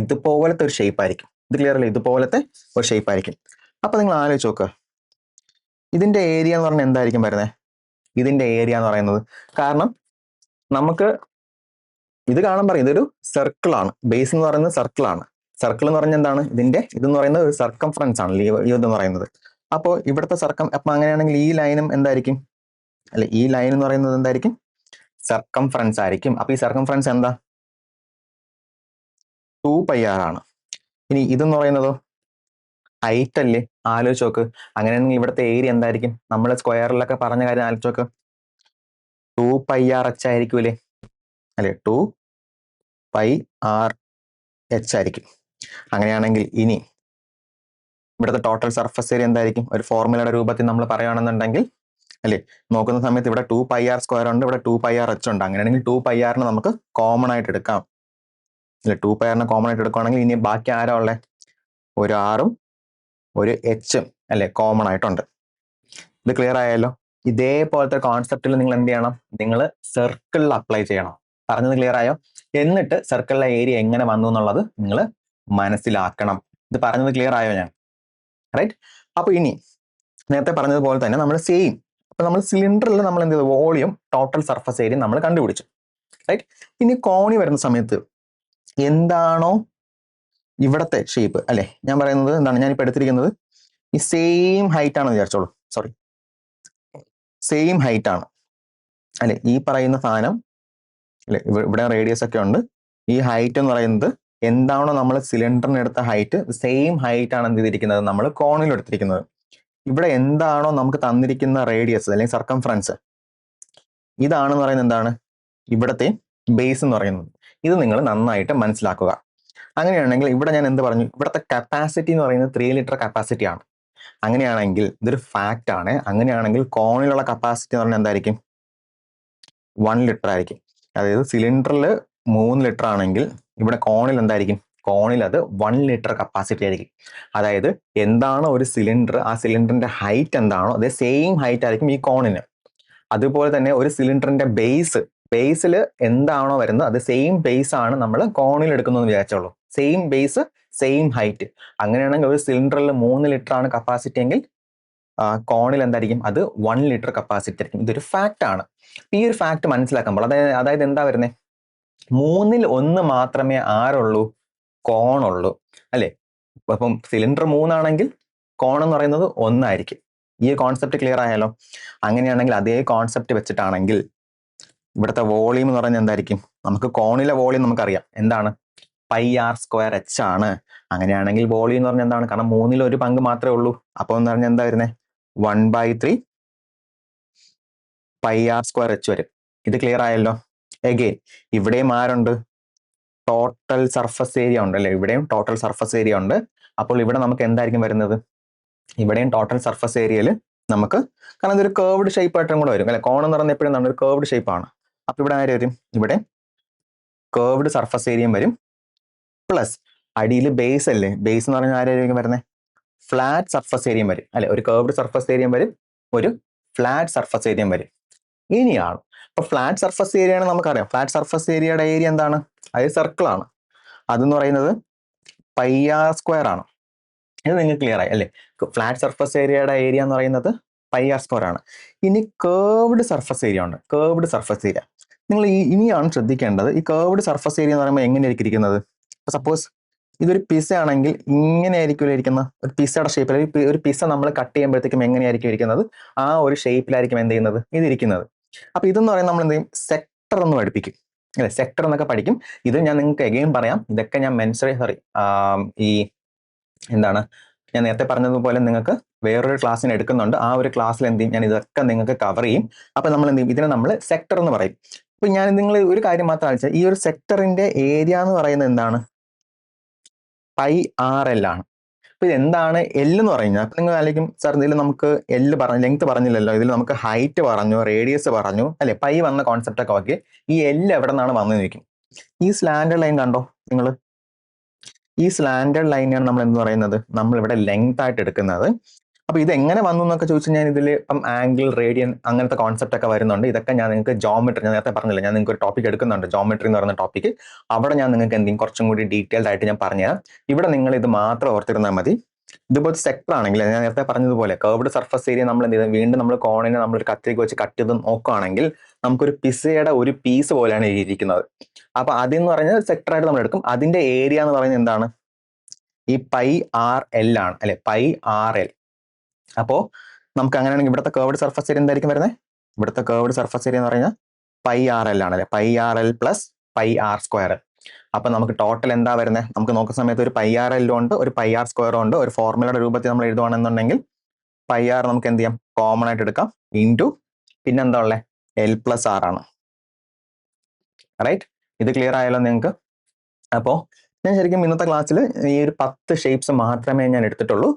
ഇതുപോലത്തെ ഒരു ഷേപ്പ് ആയിരിക്കും. ഇത് ക്ലിയർ അല്ലേ, ഇതുപോലത്തെ ഒരു ഷേപ്പ് ആയിരിക്കും. അപ്പൊ നിങ്ങൾ ആലോചിച്ച് നോക്കുക, ഇതിന്റെ ഏരിയ എന്ന് പറഞ്ഞാൽ എന്തായിരിക്കും വരുന്നത്, ഇതിന്റെ ഏരിയ എന്ന് പറയുന്നത്, കാരണം നമുക്ക് ഇത് കാണാൻ പറയും, ഇതൊരു സർക്കിൾ ആണ്, ബേസ് എന്ന് പറയുന്നത് സർക്കിൾ ആണ്. സർക്കിൾ എന്ന് പറഞ്ഞാൽ എന്താണ്, ഇതെന്ന് പറയുന്നത് ഒരു സർക്കംഫറൻസ് ആണ് ഇതെന്ന് പറയുന്നത്. അപ്പോൾ ഇവിടുത്തെ അപ്പൊ അങ്ങനെയാണെങ്കിൽ ഈ ലൈനും എന്തായിരിക്കും അല്ലെ, ഈ ലൈൻ എന്ന് പറയുന്നത് എന്തായിരിക്കും, സർക്കംഫറൻസ് ആയിരിക്കും. അപ്പൊ ഈ സർക്കംഫറൻസ് എന്താ, 2πr ആണ്. ഇനി ഇതെന്ന് പറയുന്നതോ ഹൈറ്റ് അല്ലേ, ആലോചിച്ച് നോക്ക്. അങ്ങനെയാണെങ്കിൽ ഇവിടുത്തെ ഏരിയ എന്തായിരിക്കും, നമ്മൾ സ്ക്വയറിലൊക്കെ പറഞ്ഞ കാര്യം ആലോചിച്ച് നോക്ക്, 2πrh ആയിരിക്കൂലേ അല്ലെ, 2πrh ആയിരിക്കും. അങ്ങനെയാണെങ്കിൽ ഇനി ഇവിടുത്തെ ടോട്ടൽ സർഫസ് ഏരിയ എന്തായിരിക്കും, ഒരു ഫോർമുലയുടെ രൂപത്തിൽ നമ്മൾ പറയുകയാണെന്നുണ്ടെങ്കിൽ അല്ലെ, നോക്കുന്ന സമയത്ത് ഇവിടെ 2πr² ഉണ്ട്, ഇവിടെ 2πrh ഉണ്ട്. അങ്ങനെയാണെങ്കിൽ 2πrനെ നമുക്ക് കോമൺ ആയിട്ട് എടുക്കാം അല്ലെ. 2πrനെ കോമൺ ആയിട്ട് എടുക്കുകയാണെങ്കിൽ ഇനി ബാക്കി ആരാ ഉള്ളത്, ഒരു r ഉം ഒരു h അല്ലെ കോമൺ ആയിട്ടുണ്ട്. ഇത് ക്ലിയർ ആയല്ലോ. ഇതേപോലത്തെ കോൺസെപ്റ്റിൽ നിങ്ങൾ എന്ത് ചെയ്യണം? നിങ്ങൾ സർക്കിളിൽ അപ്ലൈ ചെയ്യണം. പറഞ്ഞത് ക്ലിയർ ആയോ? എന്നിട്ട് സർക്കിളിലെ ഏരിയ എങ്ങനെ വന്നു എന്നുള്ളത് നിങ്ങൾ മനസ്സിലാക്കണം. ഇത് പറഞ്ഞത് ക്ലിയർ ആയോ ഞാൻ? റൈറ്റ്. അപ്പൊ ഇനി നേരത്തെ പറഞ്ഞതുപോലെ തന്നെ നമ്മൾ സെയിം, അപ്പൊ നമ്മൾ സിലിണ്ടറിൽ നമ്മൾ എന്ത് ചെയ്തു? വോളിയം, ടോട്ടൽ സർഫസ് ഏരിയ നമ്മൾ കണ്ടുപിടിച്ചു. റൈറ്റ്. ഇനി കോണി വരുന്ന സമയത്ത് എന്താണോ ഇവിടത്തെ ഷേപ്പ്, അല്ലെ? ഞാൻ പറയുന്നത് എന്താണ്, ഞാനിപ്പോൾ എടുത്തിരിക്കുന്നത് ഈ സെയിം ഹൈറ്റ് ആണെന്ന് വിചാരിച്ചോളൂ. സോറി, സെയിം ഹൈറ്റ് ആണ് അല്ലെ ഈ പറയുന്ന സാധനം, അല്ലെ? ഇവിടെ റേഡിയസ് ഒക്കെ ഉണ്ട്. ഈ ഹൈറ്റ് എന്ന് പറയുന്നത് എന്താണോ നമ്മൾ സിലിണ്ടറിന് എടുത്ത ഹൈറ്റ്, സെയിം ഹൈറ്റ് ആണ് എന്ത് ചെയ്തിരിക്കുന്നത്? നമ്മൾ കോണിൽ എടുത്തിരിക്കുന്നത്. ഇവിടെ എന്താണോ നമുക്ക് തന്നിരിക്കുന്ന റേഡിയസ് അല്ലെങ്കിൽ സർക്കംഫറൻസ്, ഇതാണെന്ന് പറയുന്നത് എന്താണ്? ഇവിടത്തെ ബേസ് എന്ന് പറയുന്നത്. ഇത് നിങ്ങൾ നന്നായിട്ട് മനസ്സിലാക്കുക. അങ്ങനെയാണെങ്കിൽ ഇവിടെ ഞാൻ എന്ത് പറഞ്ഞു? ഇവിടുത്തെ കപ്പാസിറ്റി എന്ന് പറയുന്നത് 3 ലിറ്റർ കപ്പാസിറ്റി ആണ്. അങ്ങനെയാണെങ്കിൽ ഇതൊരു ഫാക്റ്റ് ആണ്. അങ്ങനെയാണെങ്കിൽ കോണിലുള്ള കപ്പാസിറ്റി എന്ന് പറഞ്ഞാൽ എന്തായിരിക്കും? 1 ലിറ്റർ ആയിരിക്കും. അതായത് സിലിണ്ടറിൽ 3 ലിറ്റർ ആണെങ്കിൽ ഇവിടെ കോണിൽ എന്തായിരിക്കും? കോണിൽ അത് 1 ലിറ്റർ കപ്പാസിറ്റി ആയിരിക്കും. അതായത് എന്താണോ ഒരു സിലിണ്ടർ, ആ സിലിണ്ടറിന്റെ ഹൈറ്റ് എന്താണോ അതേ സെയിം ഹൈറ്റ് ആയിരിക്കും ഈ കോണിന്. അതുപോലെ തന്നെ ഒരു സിലിണ്ടറിന്റെ ബേസിൽ എന്താണോ വരുന്നത് അത് സെയിം ബേസ് ആണ് നമ്മൾ കോണിൽ എടുക്കുന്നതെന്ന് വിചാരിച്ചോളൂ. Same base, same height. അങ്ങനെയാണെങ്കിൽ ഒരു സിലിണ്ടറിൽ 3 ലിറ്റർ ആണ് കപ്പാസിറ്റി എങ്കിൽ കോണിൽ എന്തായിരിക്കും? അത് 1 ലിറ്റർ കപ്പാസിറ്റി ആയിരിക്കും. ഇതൊരു ഫാക്റ്റ് ആണ്. ഈ ഒരു ഫാക്ട് മനസ്സിലാക്കുമ്പോൾ അതായത് എന്താ വരുന്നത്? 3ൽ 1 മാത്രമേ ആരുള്ളൂ? കോണുള്ളൂ, അല്ലെ? അപ്പം സിലിണ്ടർ 3 ആണെങ്കിൽ കോൺ എന്ന് പറയുന്നത് 1 ആയിരിക്കും. ഈ കോൺസെപ്റ്റ് ക്ലിയർ ആയാലോ? അങ്ങനെയാണെങ്കിൽ അതേ കോൺസെപ്റ്റ് വെച്ചിട്ടാണെങ്കിൽ ഇവിടുത്തെ വോളിയം എന്ന് പറഞ്ഞാൽ എന്തായിരിക്കും? നമുക്ക് കോണിലെ വോളിയം നമുക്കറിയാം. എന്താണ്? πr²h ആണ്. അങ്ങനെയാണെങ്കിൽ വോളിയം എന്ന് പറഞ്ഞാൽ എന്താണ്? കാരണം 3ൽ 1 പങ്ക് മാത്രമേ ഉള്ളൂ. അപ്പൊ എന്ന് പറഞ്ഞാൽ എന്താ വരുന്നത്? 1/3 πr²h വരും. ഇത് ക്ലിയർ ആയല്ലോ? എഗെയിൻ ഇവിടെയും ആരുണ്ട്? ടോട്ടൽ സർഫസ് ഏരിയ ഉണ്ട്, അല്ലെ? ഇവിടെയും ടോട്ടൽ സർഫസ് ഏരിയ ഉണ്ട്. അപ്പോൾ ഇവിടെ നമുക്ക് എന്തായിരിക്കും വരുന്നത്? ഇവിടെയും ടോട്ടൽ സർഫസ് ഏരിയയിൽ നമുക്ക്, കാരണം ഇതൊരു കേർവ്ഡ് ഷേപ്പ് ആയിട്ടും കൂടെ വരും, അല്ലെ? കോൺ എന്ന് പറയുന്നത് എപ്പോഴും ഒരു കേർവ്ഡ് ഷേപ്പ് ആണ്. അപ്പൊ ഇവിടെ ആര് വരും? ഇവിടെ കേർവ്ഡ് സർഫസ് ഏരിയയും വരും. പ്ലസ് അടിയിൽ ബേസ്, അല്ലേ? ബേസ് എന്ന് പറഞ്ഞാൽ ആരായിരിക്കും വരുന്നത്? ഫ്ലാറ്റ് സർഫസ് ഏരിയയും വരും, അല്ലെ? ഒരു കേർവ്ഡ് സർഫസ് ഏരിയയും വരും, ഒരു ഫ്ലാറ്റ് സർഫസ് ഏരിയയും വരും. ഇനിയാണ് അപ്പൊ ഫ്ലാറ്റ് സർഫസ് ഏരിയ ആണ് നമുക്കറിയാം. ഫ്ലാറ്റ് സർഫസ് ഏരിയയുടെ ഏരിയ എന്താണ്? അത് സർക്കിൾ ആണ്. അതെന്ന് പറയുന്നത് πr² ആണ്. ഇത് നിങ്ങൾക്ക് ക്ലിയർ ആയി, അല്ലേ? ഫ്ലാറ്റ് സർഫസ് ഏരിയയുടെ ഏരിയ എന്ന് പറയുന്നത് πr² ആണ്. ഇനി കേർവ്ഡ് സർഫസ് ഏരിയ ഉണ്ട്. കേർവ്ഡ് സർഫസ് ഏരിയ നിങ്ങൾ ഇനിയാണ് ശ്രദ്ധിക്കേണ്ടത്. ഈ കേർവ്ഡ് സർഫസ് ഏരിയ എന്ന് പറയുമ്പോൾ എങ്ങനെയായിരിക്കും ഇരിക്കുന്നത്? സപ്പോസ് ഇതൊരു പിസ ആണെങ്കിൽ ഇങ്ങനെ ആയിരിക്കും ഇരിക്കുന്നത്. ഒരു പിസയുടെ ഷേപ്പിൽ ഒരു പിസ നമ്മൾ കട്ട് ചെയ്യുമ്പോഴത്തേക്കും എങ്ങനെയായിരിക്കും ഇരിക്കുന്നത്? ആ ഒരു ഷേപ്പിലായിരിക്കും എന്ത് ചെയ്യുന്നത്? ഇതിരിക്കുന്നത്. അപ്പൊ ഇതെന്ന് പറയുന്നത് നമ്മൾ എന്ത് ചെയ്യും? സെക്ടർ എന്ന് പഠിപ്പിക്കും, അല്ലെ? സെക്ടർ എന്നൊക്കെ പഠിക്കും. ഇത് ഞാൻ നിങ്ങൾക്ക് എഗെയിൻ പറയാം. ഇതൊക്കെ ഞാൻ ഈ എന്താണ് ഞാൻ നേരത്തെ പറഞ്ഞതുപോലെ നിങ്ങൾക്ക് വേറൊരു ക്ലാസ്സിന് എടുക്കുന്നുണ്ട്. ആ ഒരു ക്ലാസ്സിൽ എന്ത് ചെയ്യും? ഞാൻ ഇതൊക്കെ നിങ്ങൾക്ക് കവർ ചെയ്യും. അപ്പൊ നമ്മൾ എന്ത് ചെയ്യും? ഇതിനെ നമ്മൾ സെക്ടർ എന്ന് പറയും. അപ്പൊ ഞാൻ നിങ്ങൾ ഒരു കാര്യം മാത്രം വെച്ചാൽ, ഈ ഒരു സെക്ടറിന്റെ ഏരിയ എന്ന് പറയുന്നത് എന്താണ്? πrl ആണ്. അപ്പൊ ഇത് എന്താണ് എൽ എന്ന് പറയുന്നത്? അപ്പൊ നിങ്ങൾ ആലോചിക്കും, സാർ ഇതിൽ നമുക്ക് ലെങ്ത് പറഞ്ഞില്ലല്ലോ, ഇതിൽ നമുക്ക് ഹൈറ്റ് പറഞ്ഞു, റേഡിയസ് പറഞ്ഞു, അല്ലെ? പൈ വന്ന കോൺസെപ്റ്റ് ഒക്കെ ഓക്കെ. ഈ എൽ എവിടെ നിന്നാണ് വന്നു നിൽക്കും? ഈ സ്ലാൻഡേർഡ് ലൈൻ കണ്ടോ നിങ്ങൾ? ഈ സ്ലാൻഡേർഡ് ലൈനാണ് നമ്മൾ എന്ന് പറയുന്നത് നമ്മൾ ഇവിടെ ലെങ്ത് ആയിട്ട് എടുക്കുന്നത്. അപ്പൊ ഇത് എങ്ങനെ വന്നു എന്നൊക്കെ ചോദിച്ചാൽ, ഞാൻ ഇതിൽ ഇപ്പം ആംഗിൾ, റേഡിയൻ അങ്ങനത്തെ കോൺസെപ്റ്റ് ഒക്കെ വരുന്നുണ്ട്. ഇതൊക്കെ ഞാൻ നിങ്ങൾക്ക് ജോമെട്രി, ഞാൻ നേരത്തെ പറഞ്ഞില്ല, ഞാൻ നിങ്ങൾക്ക് ഒരു ടോപ്പിക് എടുക്കുന്നുണ്ട്, ജോമെട്രി എന്ന് പറയുന്ന ടോപ്പിക്. അവിടെ ഞാൻ നിങ്ങൾക്ക് എന്തെങ്കിലും കുറച്ചും കൂടി ഡീറ്റെയിൽഡ് ആയിട്ട് ഞാൻ പറഞ്ഞുതരാം. ഇവിടെ നിങ്ങൾ ഇത് മാത്രം ഓർത്തിരുന്നാൽ മതി. ഇതുപോലെ സെക്ടർ ആണെങ്കിൽ ഞാൻ നേരത്തെ പറഞ്ഞതുപോലെ കേർവ്ഡ് സർഫസ് ഏരിയ നമ്മൾ എന്ത് ചെയ്യും? വീണ്ടും നമ്മൾ കോണിനെ നമ്മൾ ഒരു കത്തിരിക്ക് വെച്ച് കട്ട് ചെയ്ത് നോക്കുകയാണെങ്കിൽ നമുക്കൊരു പിസയുടെ ഒരു പീസ് പോലെയാണ് ഇരിക്കുന്നത്. അപ്പൊ അതെന്ന് പറഞ്ഞാൽ സെക്ടർ ആയിട്ട് നമ്മൾ എടുക്കും. അതിന്റെ ഏരിയ എന്ന് പറയുന്നത് എന്താണ്? ഈ πrl ആണ്, അല്ലെ? πrl. അപ്പോ നമുക്ക് അങ്ങനെയാണെങ്കിൽ ഇവിടുത്തെ കേർവ്ഡ് സർഫസ് ഏരിയ എന്തായിരിക്കും വരുന്നത്? ഇവിടുത്തെ കേർവ്ഡ് സർഫസ് ഏരിയ എന്ന് പറഞ്ഞാൽ πrl ആണ്, അല്ലെ? πrl plus πr². അപ്പൊ നമുക്ക് ടോട്ടൽ എന്താ വരുന്നത്? നമുക്ക് നോക്കുന്ന സമയത്ത് ഒരു πrl ഉണ്ട്, ഒരു πr² ഉണ്ട്. ഒരു ഫോർമുലയുടെ രൂപത്തിൽ നമ്മൾ എഴുതുകയാണെന്നുണ്ടെങ്കിൽ πr നമുക്ക് എന്ത് ചെയ്യാം? കോമൺ ആയിട്ട് എടുക്കാം, ഇൻറ്റു പിന്നെന്താ ഉള്ളത്? l+r ആണ്. റൈറ്റ്? ഇത് ക്ലിയർ ആയാലോ നിങ്ങൾക്ക്? അപ്പോ ഞാൻ ശരിക്കും ഇന്നത്തെ ക്ലാസ്സിൽ ഈ ഒരു 10 ഷേപ്സ് മാത്രമേ ഞാൻ എടുത്തിട്ടുള്ളൂ.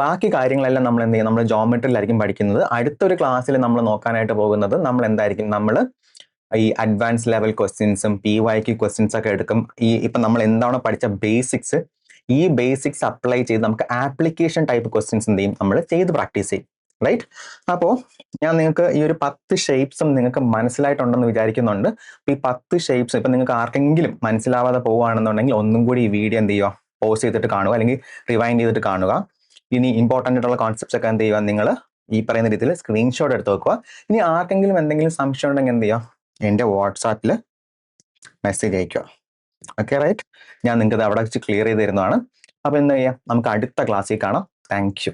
ബാക്കി കാര്യങ്ങളെല്ലാം നമ്മൾ എന്ത് ചെയ്യും? നമ്മൾ ജോമെട്രിയിലായിരിക്കും പഠിക്കുന്നത്. അടുത്തൊരു ക്ലാസ്സിൽ നമ്മൾ നോക്കാനായിട്ട് പോകുന്നത് നമ്മൾ എന്തായിരിക്കും? നമ്മൾ ഈ അഡ്വാൻസ് ലെവൽ ക്വസ്റ്റ്യൻസും PYQ ക്വസ്റ്റ്യൻസ് ഒക്കെ എടുക്കും. ഇപ്പൊ നമ്മൾ എന്താണോ പഠിച്ച ബേസിക്സ്, ഈ ബേസിക്സ് അപ്ലൈ ചെയ്ത് നമുക്ക് ആപ്ലിക്കേഷൻ ടൈപ്പ് ക്വസ്റ്റ്യൻസ് എന്ത് ചെയ്യും? നമ്മൾ ചെയ്ത് പ്രാക്ടീസ് ചെയ്യും. റൈറ്റ്. അപ്പോൾ ഞാൻ നിങ്ങൾക്ക് ഈ ഒരു 10 ഷേപ്സും നിങ്ങൾക്ക് മനസ്സിലായിട്ടുണ്ടെന്ന് വിചാരിക്കുന്നുണ്ട്. ഈ 10 ഷേപ്സ് ഇപ്പം നിങ്ങൾക്ക് ആർക്കെങ്കിലും മനസ്സിലാവാതെ പോവുകയാണെന്നുണ്ടെങ്കിൽ ഒന്നും കൂടി ഈ വീഡിയോ എന്ത് ചെയ്യുക, പോസ് ചെയ്തിട്ട് കാണുക, അല്ലെങ്കിൽ റിവൈൻഡ് ചെയ്തിട്ട് കാണുക. ഇനി ഇമ്പോർട്ടൻ്റ് ആയിട്ടുള്ള കോൺസെപ്റ്റ്സ് ഒക്കെ എന്ത് ചെയ്യുക, നിങ്ങൾ ഈ പറയുന്ന രീതിയിൽ സ്ക്രീൻഷോട്ട് എടുത്ത് വെക്കുക. ഇനി ആർക്കെങ്കിലും എന്തെങ്കിലും സംശയം ഉണ്ടെങ്കിൽ എന്ത് ചെയ്യുക, എൻ്റെ വാട്സാപ്പിൽ മെസ്സേജ് അയക്കുക. Okay right. ഞാൻ നിങ്ങൾക്ക് അവിടെ വെച്ച് ക്ലിയർ ചെയ്ത് തരുന്നതാണ്. അപ്പോൾ എന്താ ചെയ്യുക, നമുക്ക് അടുത്ത ക്ലാസ്സിൽ കാണാം. Thank you.